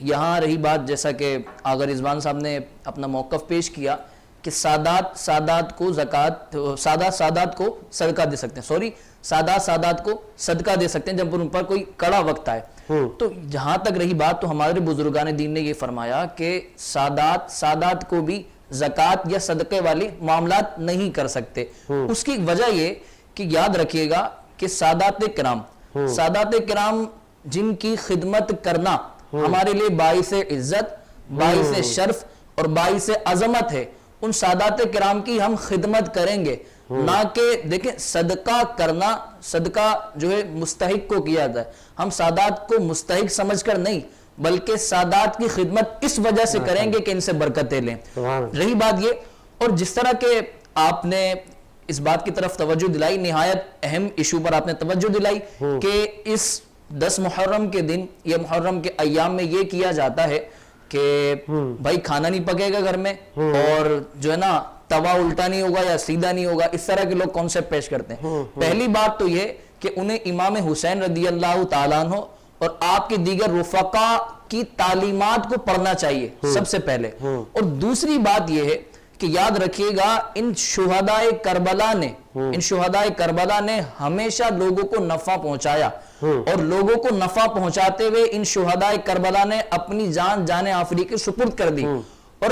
یہاں رہی بات, جیسا کہ آغا رضوان صاحب نے اپنا موقف پیش کیا کہ سادات کو زکوٰۃ, سادات کو صدقہ دے سکتے ہیں, سوری سادات کو صدقہ دے سکتے ہیں جب ان پر کوئی کڑا وقت آئے. تو جہاں تک رہی بات, تو ہمارے بزرگان دین نے یہ فرمایا کہ سادات کو بھی زکوٰۃ یا صدقے والے معاملات نہیں کر سکتے. اس کی وجہ یہ کہ یاد رکھیے گا کہ سادات کرام جن کی خدمت کرنا ہمارے لیے باعث عزت, باعث شرف اور باعث عظمت ہے, ان سادات کرام کی ہم خدمت کریں گے, نہ کہ دیکھیں صدقہ کرنا, صدقہ جو ہے مستحق کو کیا جاتا ہے, ہم سادات کو مستحق سمجھ کر نہیں بلکہ سادات کی خدمت اس وجہ سے کریں گے کہ ان سے برکتیں لیں. رہی بات یہ, اور جس طرح کہ آپ نے اس بات کی طرف توجہ دلائی, نہایت اہم ایشو پر آپ نے توجہ دلائی کہ اس 10 محرم کے دن یا محرم کے ایام میں یہ کیا جاتا ہے کہ بھائی کھانا نہیں پکے گا گھر میں, اور جو ہے نا توا الٹا نہیں ہوگا یا سیدھا نہیں ہوگا, اس طرح کے لوگ کانسیپٹ پیش کرتے ہیں. پہلی بات تو یہ کہ انہیں امام حسین رضی اللہ تعالیٰ عنہ اور آپ کے دیگر رفقا کی تعلیمات کو پڑھنا چاہیے سب سے پہلے. اور دوسری بات یہ ہے کہ یاد رکھیے گا ان شہدائے کربلا نے ہمیشہ لوگوں کو نفع پہنچایا, اور لوگوں کو نفع پہنچاتے ہوئے ان شہدائے کربلا نے اپنی جان آفری کے سپرد کر دی. اور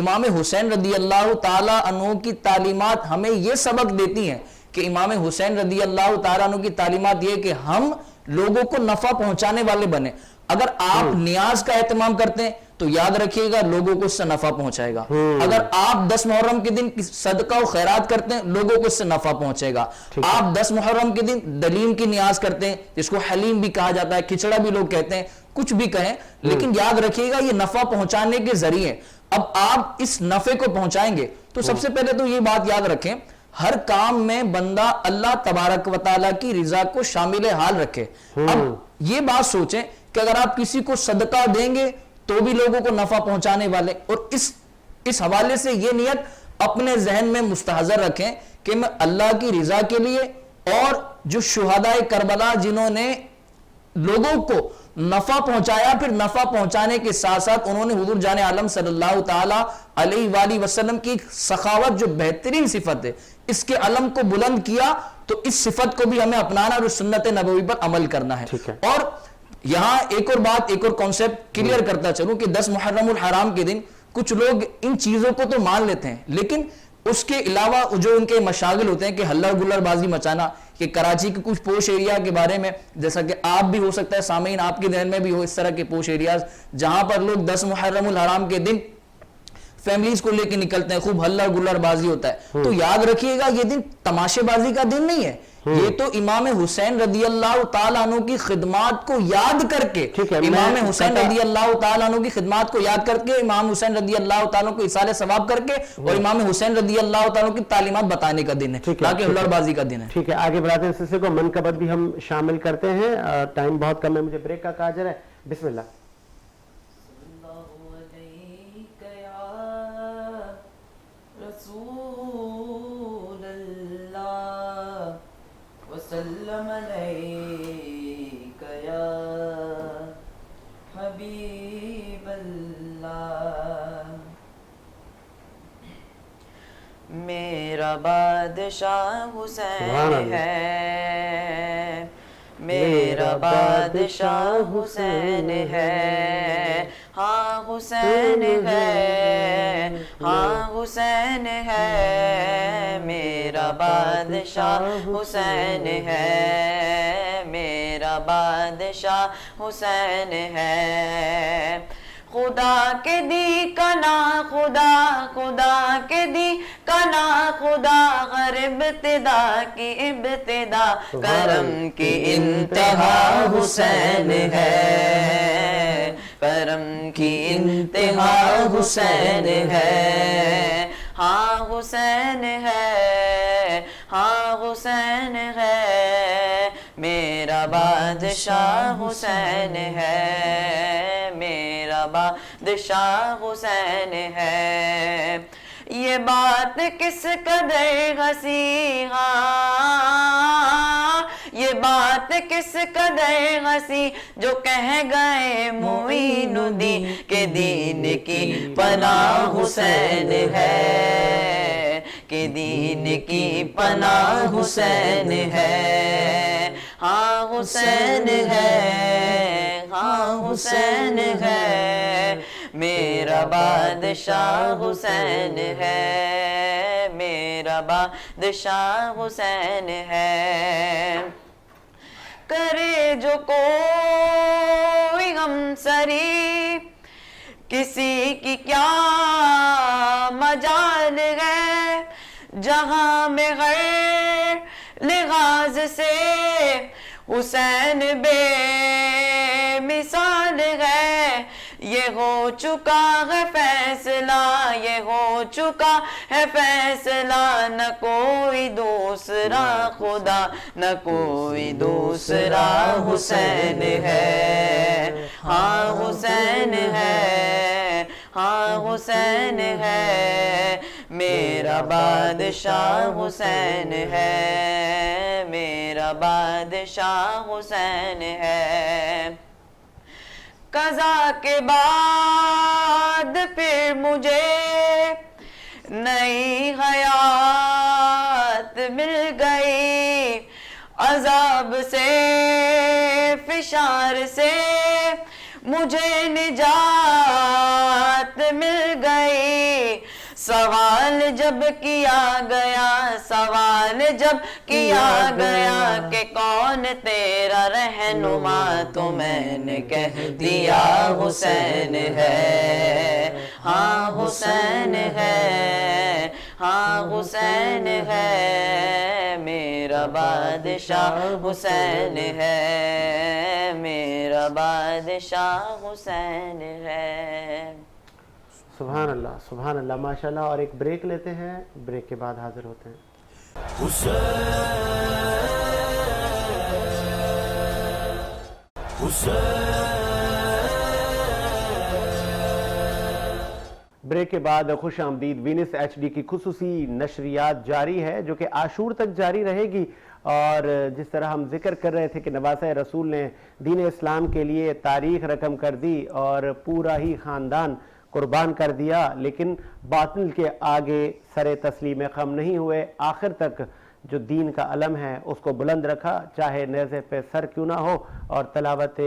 امام حسین رضی اللہ تعالیٰ عنہ کی تعلیمات ہمیں یہ سبق دیتی ہیں کہ امام حسین رضی اللہ تعالیٰ عنہ کی تعلیمات یہ کہ ہم لوگوں کو نفع پہنچانے والے بنے. اگر آپ نیاز کا اہتمام کرتے ہیں تو یاد رکھیے گا لوگوں کو اس سے نفع پہنچائے گا. اگر آپ 10 محرم کے دن صدقہ و خیرات کرتے ہیں لوگوں کو اس سے نفع پہنچے گا. آپ 10 محرم کے دن دلیم کی نیاز کرتے ہیں, جس کو حلیم بھی کہا جاتا ہے, کھچڑا بھی لوگ کہتے ہیں, کچھ بھی کہیں, لیکن یاد رکھیے گا یہ نفع پہنچانے کے ذریعے. اب آپ اس نفع کو پہنچائیں گے تو سب سے پہلے تو یہ بات یاد رکھیں, ہر کام میں بندہ اللہ تبارک و تعالیٰ کی رضا کو شامل حال رکھے. اب یہ بات سوچیں کہ اگر آپ کسی کو صدقہ دیں گے تو بھی لوگوں کو نفع پہنچانے والے, اور اس حوالے سے یہ نیت اپنے ذہن میں مستحضر رکھیں کہ میں اللہ کی رضا کے لیے, اور جو شہدائے کربلا جنہوں نے لوگوں کو نفع پہنچایا, پھر نفع پہنچانے کے ساتھ ساتھ انہوں نے حضور جان عالم صلی اللہ تعالیٰ علیہ وآلہ وسلم کی سخاوت جو بہترین صفت ہے اس کے علم کو بلند کیا, تو اس صفت کو بھی ہمیں اپنانا اور سنت نبوی پر عمل کرنا ہے. اور یہاں ایک اور بات, ایک اور کانسیپٹ کلیئر کرتا چلوں کہ 10 محرم الحرام کے دن کچھ لوگ ان چیزوں کو تو مان لیتے ہیں, لیکن اس کے علاوہ جو ان کے مشاغل ہوتے ہیں کہ ہلڑ گلڑ بازی مچانا, کہ کراچی کے کچھ پوش ایریا کے بارے میں, جیسا کہ آپ بھی ہو سکتا ہے سامعین آپ کے ذہن میں بھی ہو اس طرح کے پوش ایریاز جہاں پر لوگ 10 محرم الحرام کے دن فیملیز کو لے کے نکلتے ہیں, خوب ہلڑ گلڑ بازی ہوتا ہے. تو یاد رکھیے گا یہ دن تماشے بازی کا دن نہیں ہے, یہ تو امام حسین رضی اللہ تعالیٰ عنہ کی خدمات کو یاد کر کے, امام حسین رضی اللہ تعالیٰ عنہ کی خدمات کو یاد کر کے, امام حسین رضی اللہ تعالیٰ کو اصال ثواب کر کے, اور امام حسین رضی اللہ تعالیٰ کی تعلیمات بتانے کا دن ہے, نہ کہ ہلڑ بازی کا دن ہے. ٹھیک ہے, آگے بڑھاتے ہیں سلسلے کو. منقبت بھی ہم شامل کرتے ہیں, ٹائم بہت کم ہے, مجھے بریک کا کاجر ہے. بسم اللہ. وسلم علیک یا حبیب اللہ. میرا بادشاہ حسین ہے, میرا بادشاہ حسین ہے، ہاں حسین ہے، ہاں حسین ہے، میرا بادشاہ حسین ہے، میرا بادشاہ حسین ہے۔ خدا کے دی کنا خدا، خدا کے دی کنا خدا، ہر ابتدا کی ابتدا، کرم کی انتہا حسین ہے، کرم کی انتہا حسین ہے، ہاں حسین ہے، ہاں حسین ہے، میرا بادشاہ حسین ہے، میرا بادشاہ حسین ہے۔ یہ بات کس قدر ہنسی، ہاں یہ بات کس قدر ہنسی، جو کہہ گئے معین الدین کہ دین کی پناہ حسین ہے، کہ دین کی پناہ حسین ہے، ہاں حسین ہے، ہاں حسین ہے، میرا بادشاہ حسین ہے، میرا بادشاہ حسین ہے۔ کرے جو کوئی غم سری، کسی کی کیا مجال ہے، جہاں میں غیر لحاظ سے حسین بے مثال ہے۔ یہ ہو چکا ہے فیصلہ، یہ ہو چکا ہے فیصلہ، نہ کوئی دوسرا خدا، نہ کوئی دوسرا حسین ہے، ہاں حسین ہے، ہاں حسین ہے، میرا بادشاہ حسین ہے، میرا بادشاہ حسین ہے۔ قضا کے بعد پھر مجھے نئی حیات مل گئی، عذاب سے فشار سے مجھے نجات مل گئی۔ سوال جب کیا گیا، سوال جب کیا گیا کہ کون تیرا رہنما، تو میں نے کہہ دیا حسین ہے، ہاں حسین ہے، ہاں حسین ہے، میرا بادشاہ حسین ہے، میرا بادشاہ حسین ہے۔ سبحان اللہ، سبحان اللہ، ماشاءاللہ۔ اور ایک بریک لیتے ہیں، بریک کے بعد حاضر ہوتے ہیں۔ بریک کے بعد خوش آمدید۔ وینس ایچ ڈی کی خصوصی نشریات جاری ہے جو کہ عاشور تک جاری رہے گی، اور جس طرح ہم ذکر کر رہے تھے کہ نواسہ رسول نے دین اسلام کے لیے تاریخ رقم کر دی اور پورا ہی خاندان قربان کر دیا، لیکن باطل کے آگے سر تسلیم خم نہیں ہوئے، آخر تک جو دین کا علم ہے اس کو بلند رکھا، چاہے نیزے پہ سر کیوں نہ ہو، اور تلاوت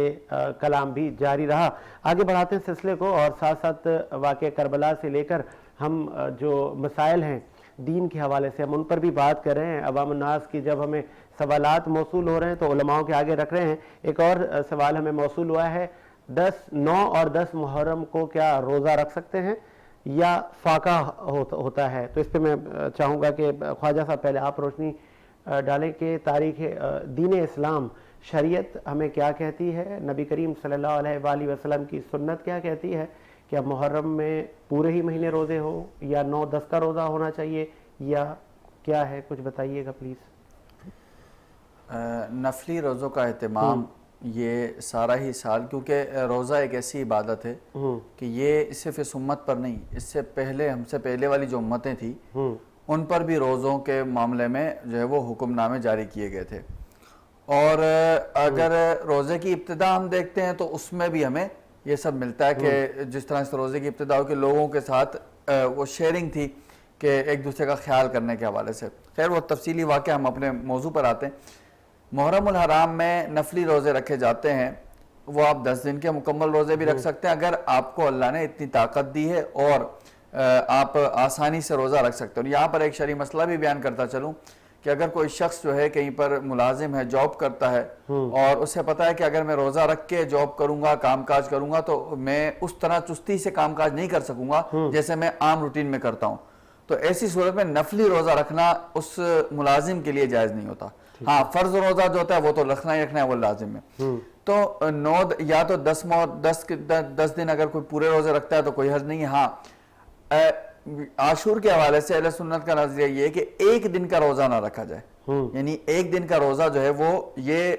کلام بھی جاری رہا۔ آگے بڑھاتے ہیں سلسلے کو، اور ساتھ ساتھ واقعہ کربلا سے لے کر ہم جو مسائل ہیں دین کے حوالے سے ہم ان پر بھی بات کر رہے ہیں۔ عوام الناس کی جب ہمیں سوالات موصول ہو رہے ہیں تو علماء کے آگے رکھ رہے ہیں۔ ایک اور سوال ہمیں موصول ہوا ہے، 9 اور 10 محرم کو کیا روزہ رکھ سکتے ہیں یا فاقہ ہوتا ہے؟ تو اس پہ میں چاہوں گا کہ خواجہ صاحب پہلے آپ روشنی ڈالیں کہ تاریخ دین اسلام، شریعت ہمیں کیا کہتی ہے، نبی کریم صلی اللہ علیہ وآلہ وسلم کی سنت کیا کہتی ہے، کیا محرم میں پورے ہی مہینے روزے ہو یا 9-10 کا روزہ ہونا چاہیے یا کیا ہے؟ کچھ بتائیے گا پلیز۔ نفلی روزوں کا اہتمام یہ سارا ہی سال، کیونکہ روزہ ایک ایسی عبادت ہے کہ یہ صرف اس امت پر نہیں، اس سے پہلے ہم سے پہلے والی جو امتیں تھیں ان پر بھی روزوں کے معاملے میں جو ہے وہ حکم نامے جاری کیے گئے تھے، اور اگر روزے کی ابتدا ہم دیکھتے ہیں تو اس میں بھی ہمیں یہ سب ملتا ہے کہ جس طرح سے روزے کی ابتدا ہو کہ لوگوں کے ساتھ وہ شیئرنگ تھی کہ ایک دوسرے کا خیال کرنے کے حوالے سے۔ خیر وہ تفصیلی واقعہ ہم اپنے موضوع پر آتے ہیں۔ محرم الحرام میں نفلی روزے رکھے جاتے ہیں، وہ آپ 10 دن کے مکمل روزے بھی رکھ سکتے ہیں اگر آپ کو اللہ نے اتنی طاقت دی ہے اور آپ آسانی سے روزہ رکھ سکتے ہیں۔ اور یہاں پر ایک شرعی مسئلہ بھی بیان کرتا چلوں کہ اگر کوئی شخص جو ہے کہیں پر ملازم ہے، جاب کرتا ہے اور اسے پتہ ہے کہ اگر میں روزہ رکھ کے جاب کروں گا، کام کاج کروں گا تو میں اس طرح چستی سے کام کاج نہیں کر سکوں گا جیسے میں عام روٹین میں کرتا ہوں، تو ایسی صورت میں نفلی روزہ رکھنا اس ملازم کے لیے جائز نہیں ہوتا۔ ہاں فرض روزہ جو ہوتا ہے وہ تو رکھنا ہی رکھنا ہے، وہ لازم ہے۔ تو 9 یا تو 10 دن اگر کوئی پورے روزے رکھتا ہے تو کوئی حرج نہیں ہے۔ ہاں عاشور کے حوالے سے اہل سنت کا نظریہ یہ ہے کہ ایک دن کا روزہ نہ رکھا جائے، یعنی ایک دن کا روزہ جو ہے وہ یہ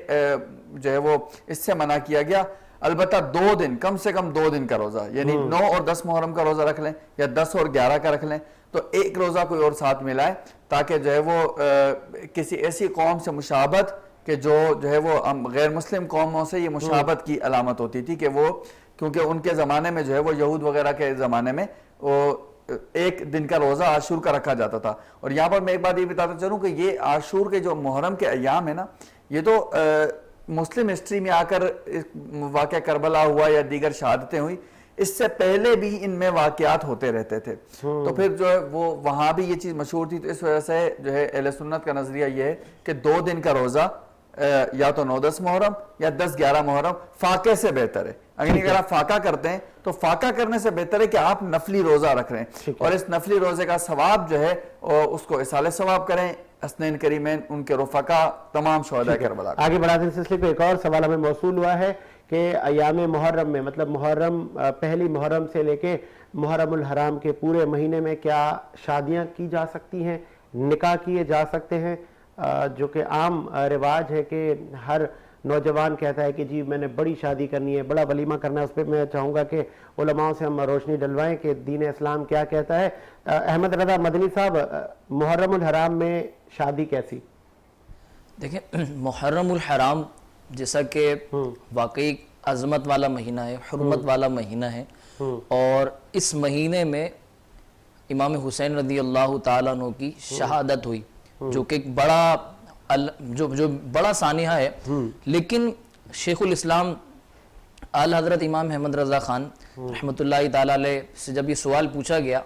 جو ہے وہ اس سے منع کیا گیا، البتہ 2 دن، کم سے کم 2 دن کا روزہ، یعنی 9 اور 10 محرم کا روزہ رکھ لیں یا 10 اور 11 کا رکھ لیں، تو ایک روزہ کوئی اور ساتھ ملائے تاکہ جو ہے وہ کسی ایسی قوم سے مشابہت کہ جو ہے وہ غیر مسلم قوموں سے یہ مشابہت کی علامت ہوتی تھی کہ وہ، کیونکہ ان کے زمانے میں جو ہے وہ یہود وغیرہ کے زمانے میں وہ ایک دن کا روزہ عاشور کا رکھا جاتا تھا۔ اور یہاں پر میں ایک بات یہ بتاتا چلوں کہ یہ عاشور کے جو محرم کے ایام ہے نا، یہ تو مسلم ہسٹری میں آ کر واقعہ کربلا ہوا یا دیگر شہادتیں ہوئی، اس سے پہلے بھی ان میں واقعات ہوتے رہتے تھے، تو پھر جو ہے وہ وہاں بھی یہ چیز مشہور تھی، تو اس وجہ سے جو ہے اہل سنت کا نظریہ یہ ہے کہ 2 دن کا روزہ یا تو 9-10 محرم یا 10-11 محرم فاقے سے بہتر ہے۔ اگر آپ فاقہ کرتے ہیں تو فاقہ کرنے سے بہتر ہے کہ آپ نفلی روزہ رکھ رہے ہیں، اور اس نفلی روزے کا ثواب جو ہے اس کو اصال ثواب کریں، حسنین کریمین، ان کے رفقا، تمام شہداء کربلا۔ آگے بڑھاتے ہیں سلسلے کو، ایک اور سوال ہمیں موصول ہوا ہے کہ ایام محرم میں، مطلب محرم پہلی محرم سے لے کے محرم الحرام کے پورے مہینے میں کیا شادیاں کی جا سکتی ہیں، نکاح کیے جا سکتے ہیں؟ جو کہ عام رواج ہے کہ ہر نوجوان کہتا ہے کہ جی میں نے بڑی شادی کرنی ہے، بڑا ولیمہ کرنا ہے۔ اس پہ میں چاہوں گا کہ علماء سے ہم روشنی ڈلوائیں کہ دین اسلام کیا کہتا ہے۔ احمد رضا مدنی صاحب، محرم الحرام میں شادی کیسی؟ دیکھیں محرم الحرام جیسا کہ واقعی عظمت والا مہینہ ہے، حرمت والا مہینہ ہے، اور اس مہینے میں امام حسین رضی اللہ تعالیٰ عنہ کی شہادت ہوئی، جو کہ ایک جو بڑا سانحہ ہے۔ لیکن شیخ الاسلام اعلی حضرت امام احمد رضا خان رحمۃ اللہ تعالیٰ علیہ سے جب یہ سوال پوچھا گیا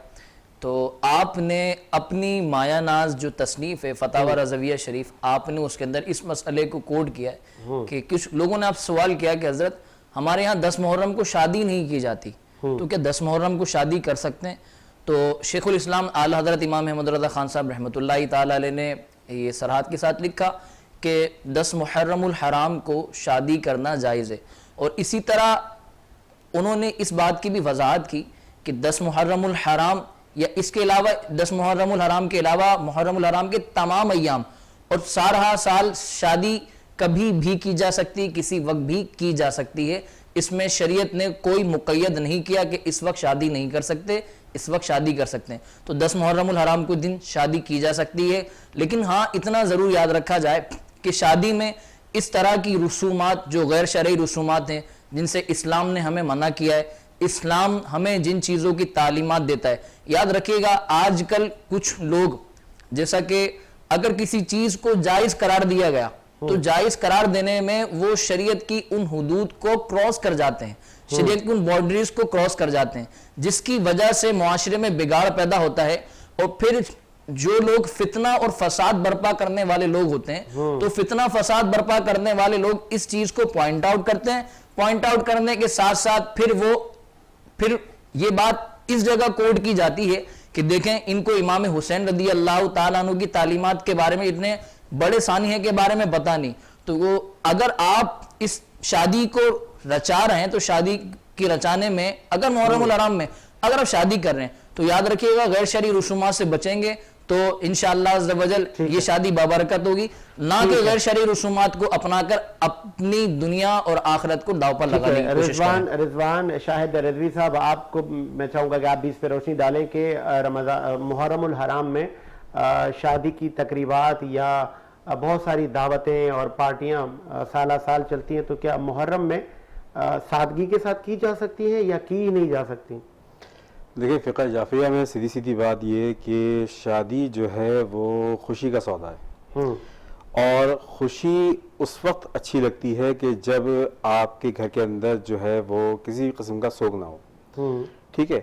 تو آپ نے اپنی مایہ ناز جو تصنیف ہے فتاوی رضویہ شریف، آپ نے اس کے اندر اس مسئلے کو کوڈ کیا ہے کہ کچھ لوگوں نے آپ سوال کیا کہ حضرت ہمارے یہاں 10 محرم کو شادی نہیں کی جاتی، تو کیا 10 محرم کو شادی کر سکتے ہیں؟ تو شیخ الاسلام اعلی حضرت امام احمد رضا خان صاحب رحمۃ اللہ تعالیٰ علیہ نے یہ صراحت کے ساتھ لکھا کہ 10 محرم الحرام کو شادی کرنا جائز ہے، اور اسی طرح انہوں نے اس بات کی بھی وضاحت کی کہ 10 محرم الحرام یا اس کے علاوہ 10 محرم الحرام کے علاوہ محرم الحرام کے تمام ایام اور سارہ سال شادی کبھی بھی کی جا سکتی، کسی وقت بھی کی جا سکتی ہے۔ اس میں شریعت نے کوئی مقید نہیں کیا کہ اس وقت شادی نہیں کر سکتے، اس وقت شادی کر سکتے ہیں۔ تو 10 محرم الحرام کو دن شادی کی جا سکتی ہے، لیکن ہاں اتنا ضرور یاد رکھا جائے کہ شادی میں اس طرح کی رسومات جو غیر شرعی رسومات ہیں جن سے اسلام نے ہمیں منع کیا ہے، اسلام ہمیں جن چیزوں کی تعلیمات دیتا ہے، یاد رکھیے گا آج کل کچھ لوگ جیسا کہ اگر کسی چیز کو جائز قرار دیا گیا تو جائز قرار دینے میں وہ شریعت کی ان حدود کو کراس کر جاتے ہیں، شریعت کی ان باؤنڈریز کو کراس کر جاتے ہیں، جس کی وجہ سے معاشرے میں بگاڑ پیدا ہوتا ہے، اور پھر جو لوگ فتنہ اور فساد برپا کرنے والے لوگ ہوتے ہیں تو فتنہ فساد برپا کرنے والے لوگ اس چیز کو پوائنٹ آؤٹ کرتے ہیں، پوائنٹ آؤٹ کرنے کے ساتھ ساتھ پھر یہ بات اس جگہ کوڈ کی جاتی ہے کہ دیکھیں ان کو امام حسین رضی اللہ تعالیٰ عنہ کی تعلیمات کے بارے میں اتنے بڑے سانحے کے بارے میں پتہ نہیں، تو وہ اگر آپ اس شادی کو رچا رہے ہیں تو شادی کی رچانے میں اگر محرم الحرام میں اگر آپ شادی کر رہے ہیں تو یاد رکھیے گا غیر شرعی رسومات سے بچیں گے تو انشاءاللہ عز و جل یہ شادی بابرکت ہوگی، نہ کہ غیر شرعی رسومات کو اپنا کر اپنی دنیا اور آخرت کو داؤ پر لگانے کی کوشش کریں۔ رضوان شاہد رضوی صاحب، آپ کو میں چاہوں گا کہ آپ بھی اس پہ روشنی ڈالیں کہ محرم الحرام میں شادی کی تقریبات یا بہت ساری دعوتیں اور پارٹیاں سالہ سال چلتی ہیں، تو کیا محرم میں سادگی کے ساتھ کی جا سکتی ہیں یا کی نہیں جا سکتی؟ دیکھیں فقہ جعفریہ میں سیدھی بات یہ کہ شادی جو ہے وہ خوشی کا سودا ہے، اور خوشی اس وقت اچھی لگتی ہے کہ جب آپ کے گھر کے اندر جو ہے وہ کسی بھی قسم کا سوگ نہ ہو. ٹھیک ہے.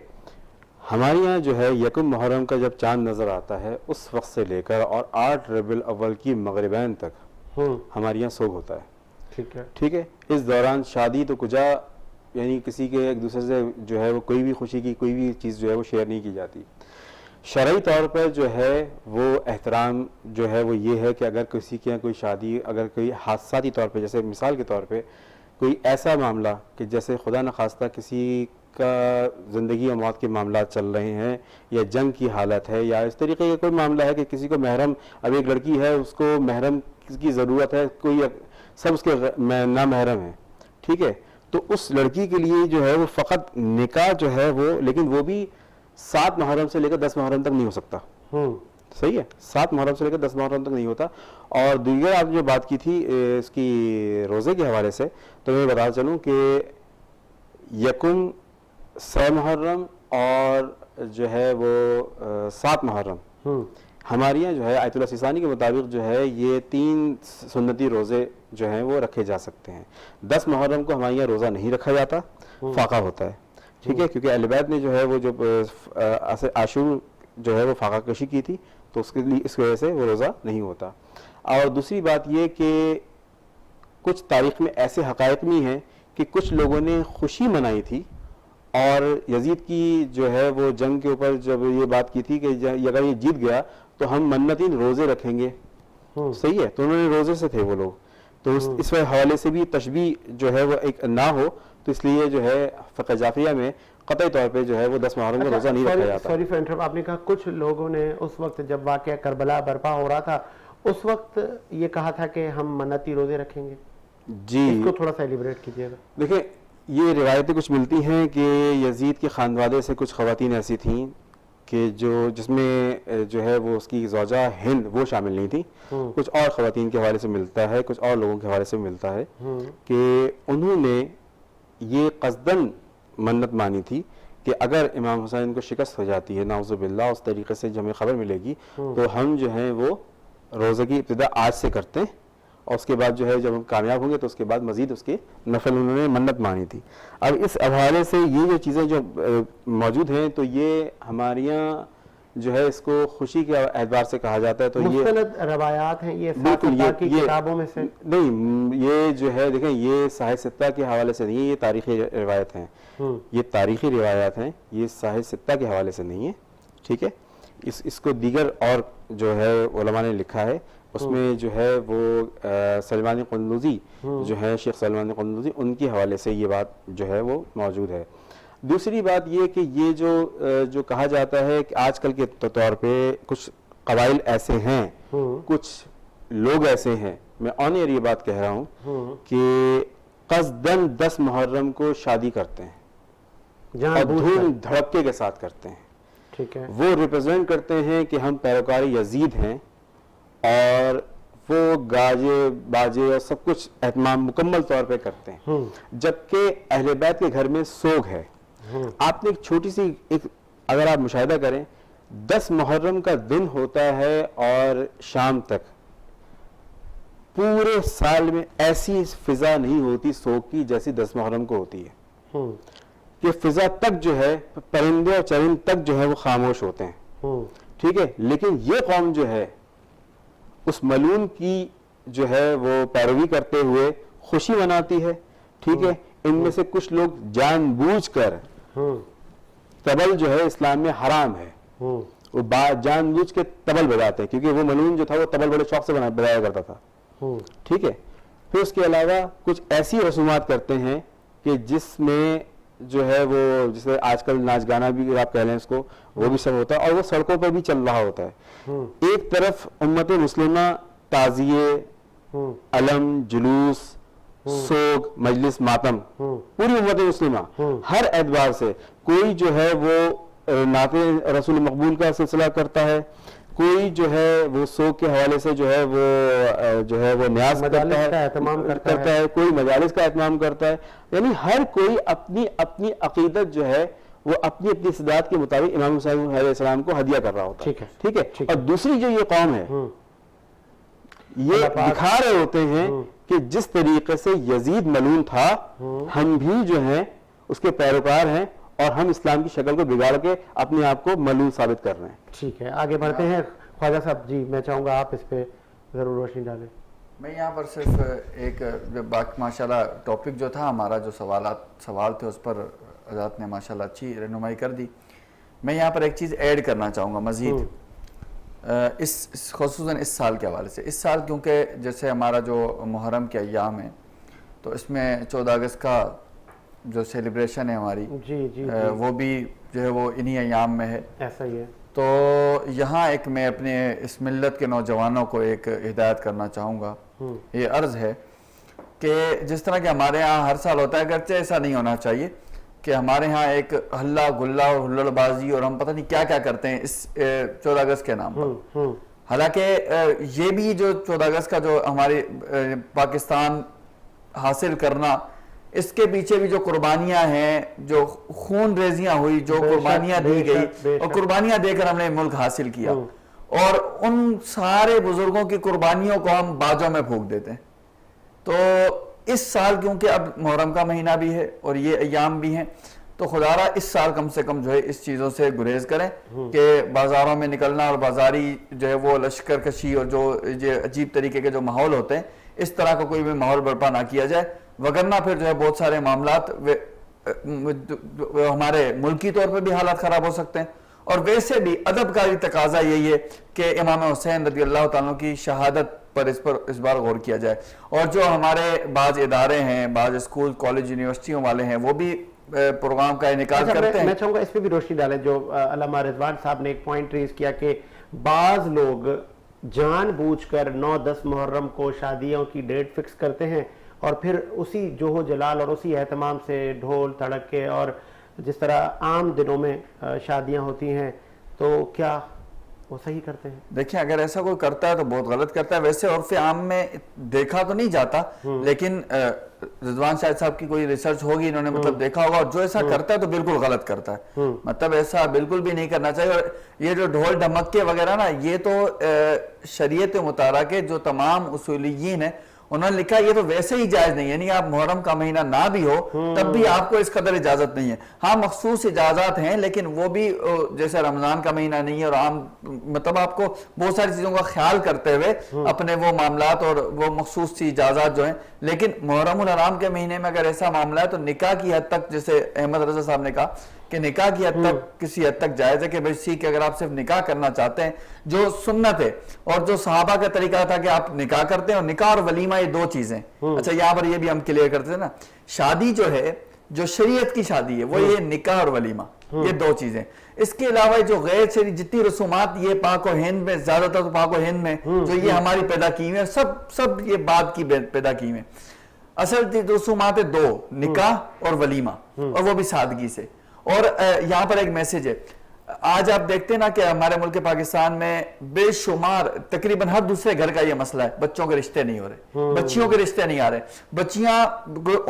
ہمارے یہاں جو ہے یکم محرم کا جب چاند نظر آتا ہے اس وقت سے لے کر اور 8 ربیع الاول کی مغربین تک ہمارے یہاں سوگ ہوتا ہے. ٹھیک ہے. اس دوران شادی تو کجا، یعنی کسی کے ایک دوسرے سے جو ہے وہ کوئی بھی خوشی کی کوئی بھی چیز جو ہے وہ شیئر نہیں کی جاتی. شرعی طور پر جو ہے وہ احترام جو ہے وہ یہ ہے کہ اگر کسی کے یہاں کوئی شادی، اگر کوئی حادثاتی طور پہ، جیسے مثال کے طور پہ کوئی ایسا معاملہ کہ جیسے خدا نخواستہ کسی کا زندگی اور موت کے معاملات چل رہے ہیں، یا جنگ کی حالت ہے، یا اس طریقے کا کوئی معاملہ ہے کہ کسی کو محرم، اب ایک لڑکی ہے اس کو محرم کی ضرورت ہے، کوئی سب اس کے نامحرم ہیں. ٹھیک ہے. تو اس لڑکی کے لیے جو ہے وہ فقط نکاح جو ہے وہ، لیکن وہ بھی 7 محرم سے لے کر 10 محرم تک نہیں ہو سکتا. صحیح ہے. 7 محرم سے لے کر 10 محرم تک نہیں ہوتا. اور دیگر آپ جو بات کی تھی اس کی روزے کے حوالے سے، تو میں بتا چلوں کہ یکم 6 محرم اور جو ہے وہ 7 محرم ہمارے یہاں جو ہے آیت اللہ سیستانی کے مطابق جو ہے یہ 3 سنتی روزے جو ہیں وہ رکھے جا سکتے ہیں. 10 محرم کو ہمارے یہاں روزہ نہیں رکھا جاتا، فاقہ ہوتا ہے. ٹھیک ہے. کیونکہ اہل بیت نے جو ہے وہ جو عاشور جو ہے وہ فاقہ کشی کی تھی، تو اس کے لیے اس وجہ سے وہ روزہ نہیں ہوتا. اور دوسری بات یہ کہ کچھ تاریخ میں ایسے حقائق بھی ہیں کہ کچھ لوگوں نے خوشی منائی تھی، اور یزید کی جو ہے وہ جنگ کے اوپر جب یہ بات کی تھی کہ اگر یہ جیت گیا تو ہم منتین روزے رکھیں گے. صحیح ہے. تو انہوں نے روزے سے تھے وہ لوگ. تو اس حوالے سے بھی تشبیہ جو ہے وہ ایک نہ ہو، تو اس لیے جو ہے فقہ جعفریہ میں قطعی طور پہ جو ہے وہ 10 محرم کو روزہ نہیں رکھا جاتا. سوری فار انٹرپٹ، آپ نے کہا کچھ لوگوں نے اس وقت جب واقعہ کربلا برپا ہو رہا تھا اس وقت یہ کہا تھا کہ ہم منتی روزے رکھیں گے. جی اس کو تھوڑا سا ایلیبریٹ کیجیے گا. دیکھیں، یہ روایتیں کچھ ملتی ہیں کہ یزید کے خاندوادے سے کچھ خواتین ایسی تھیں کہ جس میں جو ہے وہ اس کی زوجہ ہند وہ شامل نہیں تھی. کچھ اور خواتین کے حوالے سے ملتا ہے، کچھ اور لوگوں کے حوالے سے ملتا ہے کہ انہوں نے یہ قصداً منت مانی تھی کہ اگر امام حسین کو شکست ہو جاتی ہے نعوذ باللہ اس طریقے سے جو ہمیں خبر ملے گی، تو ہم جو ہیں وہ روزے کی ابتدا آج سے کرتے ہیں، اور اس کے بعد جو ہے جب ہم کامیاب ہوں گے تو اس کے بعد مزید اس کے نفل انہوں نے منت مانی تھی. اب اس حوالے سے یہ جو چیزیں جو موجود ہیں تو یہ ہمارے یہاں جو ہے اس کو خوشی کے اعتبار سے کہا جاتا ہے. تو یہ مستند روایات ہیں، یہ بالکل کی کتابوں میں سے نہیں، یہ جو ہے دیکھیں یہ صحیح ستہ کے حوالے سے نہیں ہے، یہ تاریخی روایت ہیں. یہ تاریخی روایات ہیں، یہ صحیح ستہ کے حوالے سے نہیں ہے. ٹھیک ہے. اس کو دیگر اور جو ہے علماء نے لکھا ہے، اس میں جو ہے وہ سلمان قندوزی جو ہے شیخ سلمان قندوزی، ان کے حوالے سے یہ بات جو ہے وہ موجود ہے. دوسری بات یہ کہ یہ جو کہا جاتا ہے کہ آج کل کے طور پہ کچھ قبائل ایسے ہیں، کچھ لوگ ایسے ہیں، میں آن ایئر یہ بات کہہ رہا ہوں کہ قصداً 10 محرم کو شادی کرتے ہیں اور دھوم دھڑکے کے ساتھ کرتے ہیں. ٹھیک ہے. وہ ریپرزینٹ کرتے ہیں کہ ہم پیروکار یزید ہیں، اور وہ گاجے باجے اور سب کچھ اہتمام مکمل طور پہ کرتے ہیں، جبکہ اہل بیت کے گھر میں سوگ ہے. آپ نے ایک چھوٹی سی اگر آپ مشاہدہ کریں، 10 محرم کا دن ہوتا ہے اور شام تک پورے سال میں ایسی فضا نہیں ہوتی سوگ کی جیسی 10 محرم کو ہوتی ہے. کہ فضا تک جو ہے پرندے اور چرند تک جو ہے وہ خاموش ہوتے ہیں. ٹھیک ہے. لیکن یہ قوم جو ہے اس ملعون کی جو ہے وہ پیروی کرتے ہوئے خوشی مناتی ہے. ٹھیک ہے. ان میں سے کچھ لوگ جان بوجھ کر طبل جو ہے اسلام میں حرام ہے، وہ جان بوجھ کے طبل بجاتے ہیں، کیونکہ وہ ملعون جو تھا وہ طبل بڑے شوق سے بجایا کرتا تھا. ٹھیک ہے. پھر اس کے علاوہ کچھ ایسی رسومات کرتے ہیں کہ جس میں جو ہے وہ جسے آج کل ناچ گانا بھی آپ کہہ لیں اس کو، وہ بھی سب ہوتا ہے، اور وہ سڑکوں پر بھی چل رہا ہوتا ہے. ایک طرف امت مسلمہ تعزیے، علم، جلوس، سوگ، مجلس، ماتم، پوری امت مسلمہ ہر اعتبار سے، کوئی جو ہے وہ نعت رسول مقبول کا سلسلہ کرتا ہے، کوئی جو ہے وہ سوگ کے حوالے سے جو ہے وہ نیاز کرتا ہے، کوئی مجالس کا اہتمام کرتا ہے. یعنی ہر کوئی اپنی اپنی عقیدت جو ہے وہ اپنی اپنی استعداد کے مطابق امام حسین علیہ السلام کو ہدیہ کر رہا ہوتا ہے. ٹھیک ہے. اور دوسری جو یہ قوم ہے یہ دکھا رہے ہوتے ہیں کہ جس طریقے سے یزید ملعون تھا ہم بھی جو ہیں اس کے پیروکار ہیں اور ہم اسلام کی شکل کو بگاڑ کے اپنے آپ کو ملعون ثابت کر رہے ہیں. ٹھیک ہے آگے بڑھتے ہیں. خواجہ صاحب جی میں چاہوں گا آپ اس پہ ضرور روشنی ڈالیں. میں یہاں پر صرف ایک ماشاءاللہ ٹاپک جو تھا ہمارا جو سوال تھے اس پر حضرات نے ماشاءاللہ اچھی رہنمائی کر دی. میں یہاں پر ایک چیز ایڈ کرنا چاہوں گا مزید خصوصاً اس سال کے حوالے سے. اس سال کیونکہ جیسے ہمارا جو محرم کے ایام ہیں تو اس میں 14 اگست کا جو سیلیبریشن ہے ہماری وہ بھی جو ہے وہ انہی ایام میں ہے. ایسا ہی ہے. تو یہاں ایک میں اپنے اس ملت کے نوجوانوں کو ایک ہدایت کرنا چاہوں گا. یہ عرض ہے کہ جس طرح کہ ہمارے ہاں ہر سال ہوتا ہے اگرچہ ایسا نہیں ہونا چاہیے کہ ہمارے ہاں ایک ہلا گلا اور ہلڑ بازی اور ہم پتہ نہیں کیا کیا کرتے ہیں اس 14 اگست کے نام پر. حالانکہ یہ بھی جو 14 اگست کا جو ہماری پاکستان حاصل کرنا اس کے پیچھے بھی جو قربانیاں ہیں جو خون ریزیاں ہوئی جو قربانیاں دی گئی اور قربانیاں دے کر ہم نے ملک حاصل کیا اور ان سارے بزرگوں کی قربانیوں کو ہم باجوں میں پھونک دیتے ہیں. تو اس سال کیونکہ اب محرم کا مہینہ بھی ہے اور یہ ایام بھی ہیں تو خدا را اس سال کم سے کم جو ہے اس چیزوں سے گریز کریں کہ بازاروں میں نکلنا اور بازاری جو ہے وہ لشکر کشی اور جو عجیب طریقے کے جو ماحول ہوتے ہیں اس طرح کا کوئی بھی ماحول برپا نہ کیا جائے وگرنہ پھر جو ہے بہت سارے معاملات ہمارے ملکی طور پہ بھی حالات خراب ہو سکتے ہیں. اور ویسے بھی ادب کا تقاضا یہی ہے کہ امام حسین رضی اللہ تعالیٰ کی شہادت پر اس بار غور کیا جائے. اور جو ہمارے بعض ادارے ہیں بعض اسکول کالج یونیورسٹیوں والے ہیں وہ بھی پروگرام کا انعقاد کرتے ہیں. میں چاہوں گا اس پہ بھی روشنی ڈالیں. جو علامہ رضوان صاحب نے ایک پوائنٹ ریز کیا کہ بعض لوگ جان بوجھ کر 9-10 محرم کو شادیوں کی ڈیٹ فکس کرتے ہیں اور پھر اسی جوہو جلال اور اسی اہتمام سے ڈھول تڑکے اور جس طرح عام دنوں میں شادیاں ہوتی ہیں تو کیا وہ صحیح کرتے ہیں؟ دیکھیں اگر ایسا کوئی کرتا ہے تو بہت غلط کرتا ہے. ویسے عرف عام میں دیکھا تو نہیں جاتا لیکن رضوان شاہد صاحب کی کوئی ریسرچ ہوگی انہوں نے مطلب دیکھا ہوگا اور جو ایسا کرتا ہے تو بالکل غلط کرتا ہے. مطلب ایسا بالکل بھی نہیں کرنا چاہیے. اور یہ جو ڈھول ڈھمکے وغیرہ نا یہ تو شریعت مطالعہ کے جو تمام اصولیین ہیں انہوں نے لکھا یہ تو ویسے ہی جائز نہیں. یعنی آپ محرم کا مہینہ نہ بھی ہو تب بھی آپ کو اس قدر اجازت نہیں ہے. ہاں مخصوص اجازات ہیں لیکن وہ بھی جیسے رمضان کا مہینہ نہیں ہے اور عام مطلب آپ کو بہت ساری چیزوں کا خیال کرتے ہوئے اپنے وہ معاملات اور وہ مخصوص سی اجازات جو ہیں. لیکن محرم الحرام کے مہینے میں اگر ایسا معاملہ ہے تو نکاح کی حد تک جیسے احمد رضا صاحب نے کہا کہ نکاح کی حد تک کسی حد تک جائز ہے کہ بھائی سیکھ اگر آپ صرف نکاح کرنا چاہتے ہیں جو سنت ہے اور جو صحابہ کا طریقہ تھا کہ آپ نکاح کرتے ہیں اور نکاح اور ولیمہ یہ دو چیزیں. اچھا یہاں پر یہ بھی ہم کلیئر کرتے ہیں نا شادی جو ہے جو شریعت کی شادی ہے وہ یہ نکاح اور ولیمہ یہ دو چیزیں. اس کے علاوہ جو غیر شرعی جتنی رسومات یہ پاک و ہند میں زیادہ تر پاک و ہند میں جو یہ ہماری پیدا کی ہوئی ہیں سب یہ بعد کی پیدا کی ہوئی ہیں. اصل رسومات دو نکاح اور ولیمہ اور وہ بھی سادگی سے. اور یہاں پر ایک میسج ہے آج آپ دیکھتے ہیں نا کہ ہمارے ملک پاکستان میں بے شمار تقریباً ہر دوسرے گھر کا یہ مسئلہ ہے بچوں کے رشتے نہیں ہو رہے بچیوں کے رشتے نہیں آ رہے بچیاں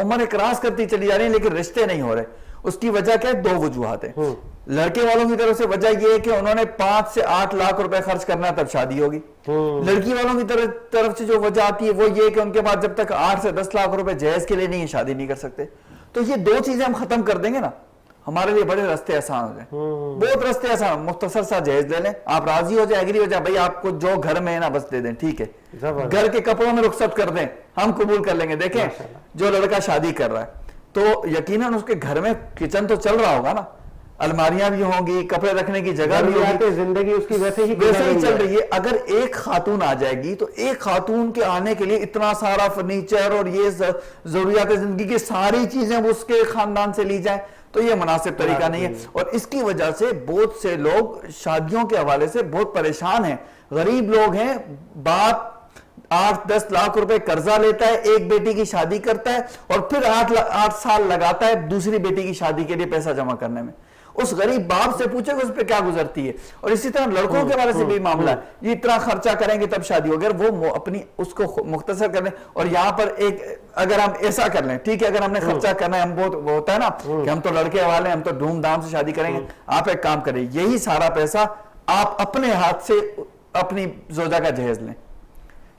عمر کراس کرتی چلی جا رہی ہیں لیکن رشتے نہیں ہو رہے. اس کی وجہ کیا ہے 2 وجوہات ہیں. لڑکے والوں کی طرف سے وجہ یہ ہے کہ انہوں نے 5 سے 8 لاکھ روپے خرچ کرنا ہے تب شادی ہوگی. لڑکی والوں کی طرف سے جو وجہ آتی ہے وہ یہ کہ ان کے پاس جب تک 8 سے 10 لاکھ روپے جہیز کے لیے نہیں ہے شادی نہیں کر سکتے. تو یہ 2 چیزیں ہم ختم کر دیں گے نا ہمارے لیے بڑے رستے آسان ہو جائیں. بہت رستے آسان. مختصر سا جہیز لے لیں آپ راضی ہو جائیں ایگری ہو جائیں بھائی آپ کو جو گھر میں ہے نا بس دے دیں ٹھیک ہے. گھر کے کپڑوں میں رخصت کر دیں ہم قبول کر لیں گے. دیکھیں جو لڑکا شادی کر رہا ہے تو یقیناً اس کے گھر میں کچن تو چل رہا ہوگا نا الماریاں بھی ہوں گی کپڑے رکھنے کی جگہ بھی ہوگی زندگی اس کی ویسے ہی چل رہی ہے. اگر ایک خاتون آ جائے گی تو ایک خاتون کے آنے کے لیے اتنا سارا فرنیچر اور یہ ضروریات زندگی کی ساری چیزیں وہ اس کے خاندان سے لی جائیں تو یہ مناسب طریقہ نہیں ہے. اور اس کی وجہ سے بہت سے لوگ شادیوں کے حوالے سے بہت پریشان ہیں. غریب لوگ ہیں باپ 8-10 لاکھ روپے قرضہ لیتا ہے ایک بیٹی کی شادی کرتا ہے اور پھر 8 سال لگاتا ہے دوسری بیٹی کی شادی کے لیے پیسہ جمع کرنے میں. اس غریب باپ سے پوچھے کہ اس پہ کیا گزرتی ہے. اور اسی طرح لڑکوں کے بارے سے بھی معاملہ ہے یہ اتنا خرچہ کریں گے تب شادی ہوگی. وہ اپنی اس کو مختصر کر لیں. اور یہاں پر ایک اگر ہم ایسا کر لیں ٹھیک ہے اگر ہم نے خرچہ کرنا ہے ہم بہت ہوتا ہے نا کہ ہم تو لڑکے والے ہم تو دھوم دھام سے شادی کریں گے. آپ ایک کام کریں یہی سارا پیسہ آپ اپنے ہاتھ سے اپنی زوجہ کا جہیز لیں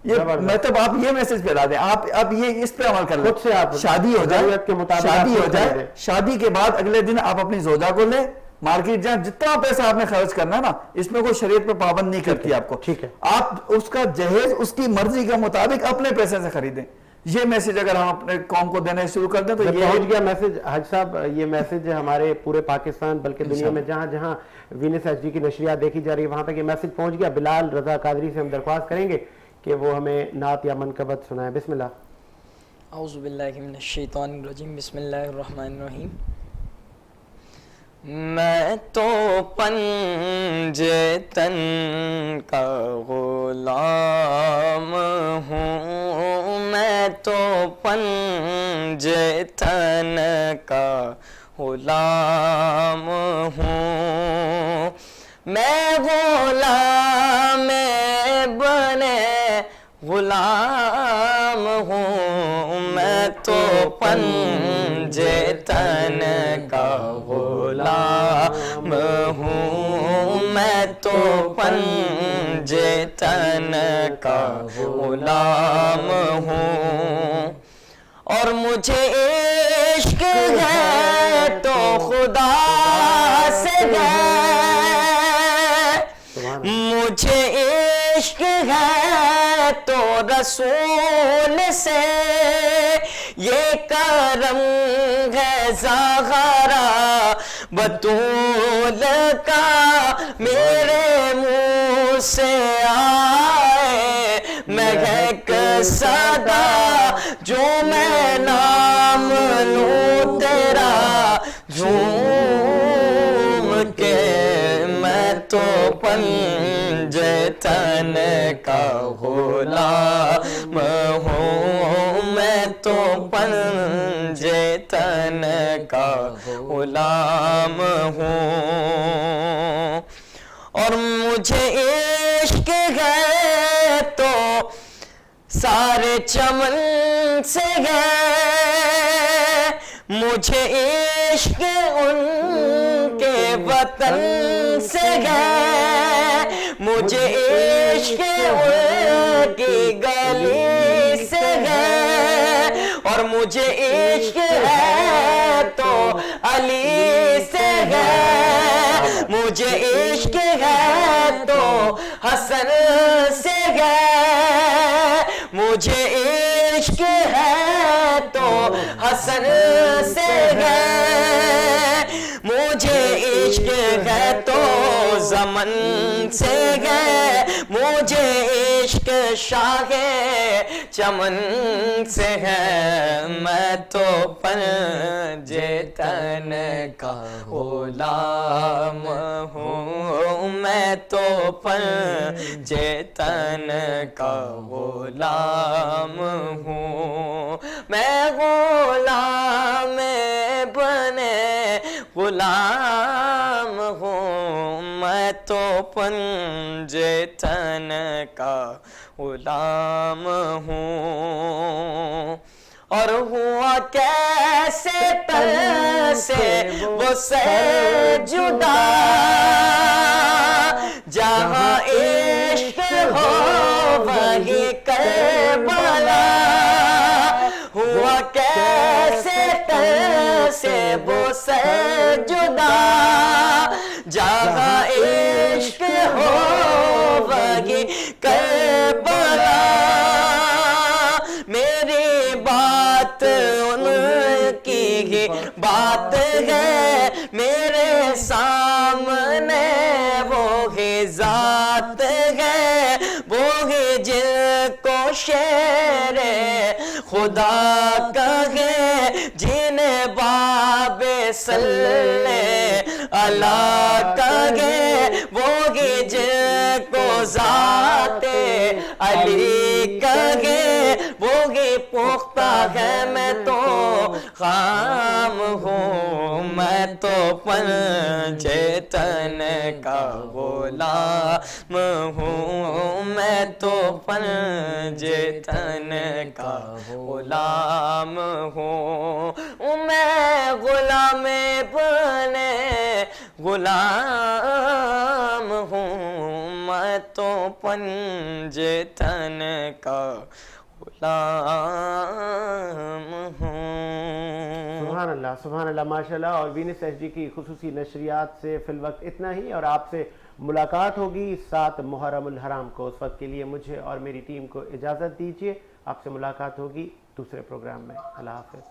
یہ مطلب آپ یہ میسج پھیلا دیں, آپ یہ اس پہ عمل کر لیں, خود سے آپ شادی ہو ضرورت کے جائے, مطابق شادی آپ ہو خود جائے, کر دیں. شادی کے بعد اگلے دن آپ اپنی زوجہ کو لیں, مارکیٹ جائیں, جتنا پیسہ آپ نے خرچ کرنا ہے نا, اس میں کوئی شریعت پہ پابند نہیں کرتی آپ کو, ٹھیک ہے. آپ اس کا جہیز اس کی مرضی کے مطابق اپنے پیسے سے خریدیں. یہ میسج اگر ہم اپنے قوم کو دینا شروع کر دیں تو یہ پہنچ گیا میسج حج صاحب, یہ میسج ہمارے پورے پاکستان بلکہ دنیا میں جہاں جہاں وینس ایچ ڈی کی نشریات دیکھی جا رہی ہے وہاں تک یہ میسج پہنچ گیا. بلال رضا قادری سے ہم درخواست کریں گے کہ وہ ہمیں نعت یا منقبت سنائیں. بسم اللہ. اعوذ باللہ من الشیطان الرجیم, بسم اللہ الرحمن الرحیم. میں تو پنجے تن کا غلام ہوں, میں تو پنجے تن کا غلام ہوں, میں غلام بنے غلام ہوں, میں تو پنجے تن کا غلام ہوں, میں تو پنجے تن کا غلام ہوں, اور مجھے عشق ہے تو خدا سے ہے, مجھے عشق ہے تو رسول سے, یہ کرم ہے زہرا بطول کا میرے منہ سے آئے, مہک صدا جو میں نام لوں تیرا جھوم کے, میں تو پنجے تن کا غلام ہوں, میں تو پنجے تن کا غلام ہوں, اور مجھے عشق ہے تو سارے چمن سے ہے, مجھے عشق ان کے وطن سے ہے, مجھے عشق ان کی گلی سے ہے, اور مجھے عشق ہے تو علی سے ہے, مجھے عشق ہے تو حسن سے ہے, مجھے عشق ہے تو حسن سے ہے, مجھے عشق ہے تو زمن سے ہے, مجھے عشق شاہ چمن سے ہے, میں تو پنجے تن کا غلام ہوں, میں تو پنجے تن کا غلام ہوں, میں غلام بنے غلام ہوں, میں تو پنجے تن کا غلام ہوں, اور ہوا کیسے تن سے وہ سے جدا, جہاں عشق ہو وہی کربلا, ہوا کیسے تن سے وہ سے جدا, جہاں عشق ہو وہی کربلا, میری بات ان کی ہی بات ہے, میرے سامنے وہی ذات ہے, وہی جن کو شیر خدا کہے, جنہیں باب صلی اللہ کہے, وہی جن کو ذات علی کہے, وہی پختہ ہے, میں تو خام ہوں, میں تو پنجے تن کا غلام ہوں, میں تو پنجے تن کا غلام ہوں, میں غلام بنے غلام ہوں, میں تو پنج تن کا غلام ہوں. سبحان اللہ ماشاءاللہ. اور وینس ایچ ڈی کی خصوصی نشریات سے فی الوقت اتنا ہی, اور آپ سے ملاقات ہوگی 7 محرم الحرام کو. اس وقت کے لیے مجھے اور میری ٹیم کو اجازت دیجیے. آپ سے ملاقات ہوگی دوسرے پروگرام میں. اللہ حافظ.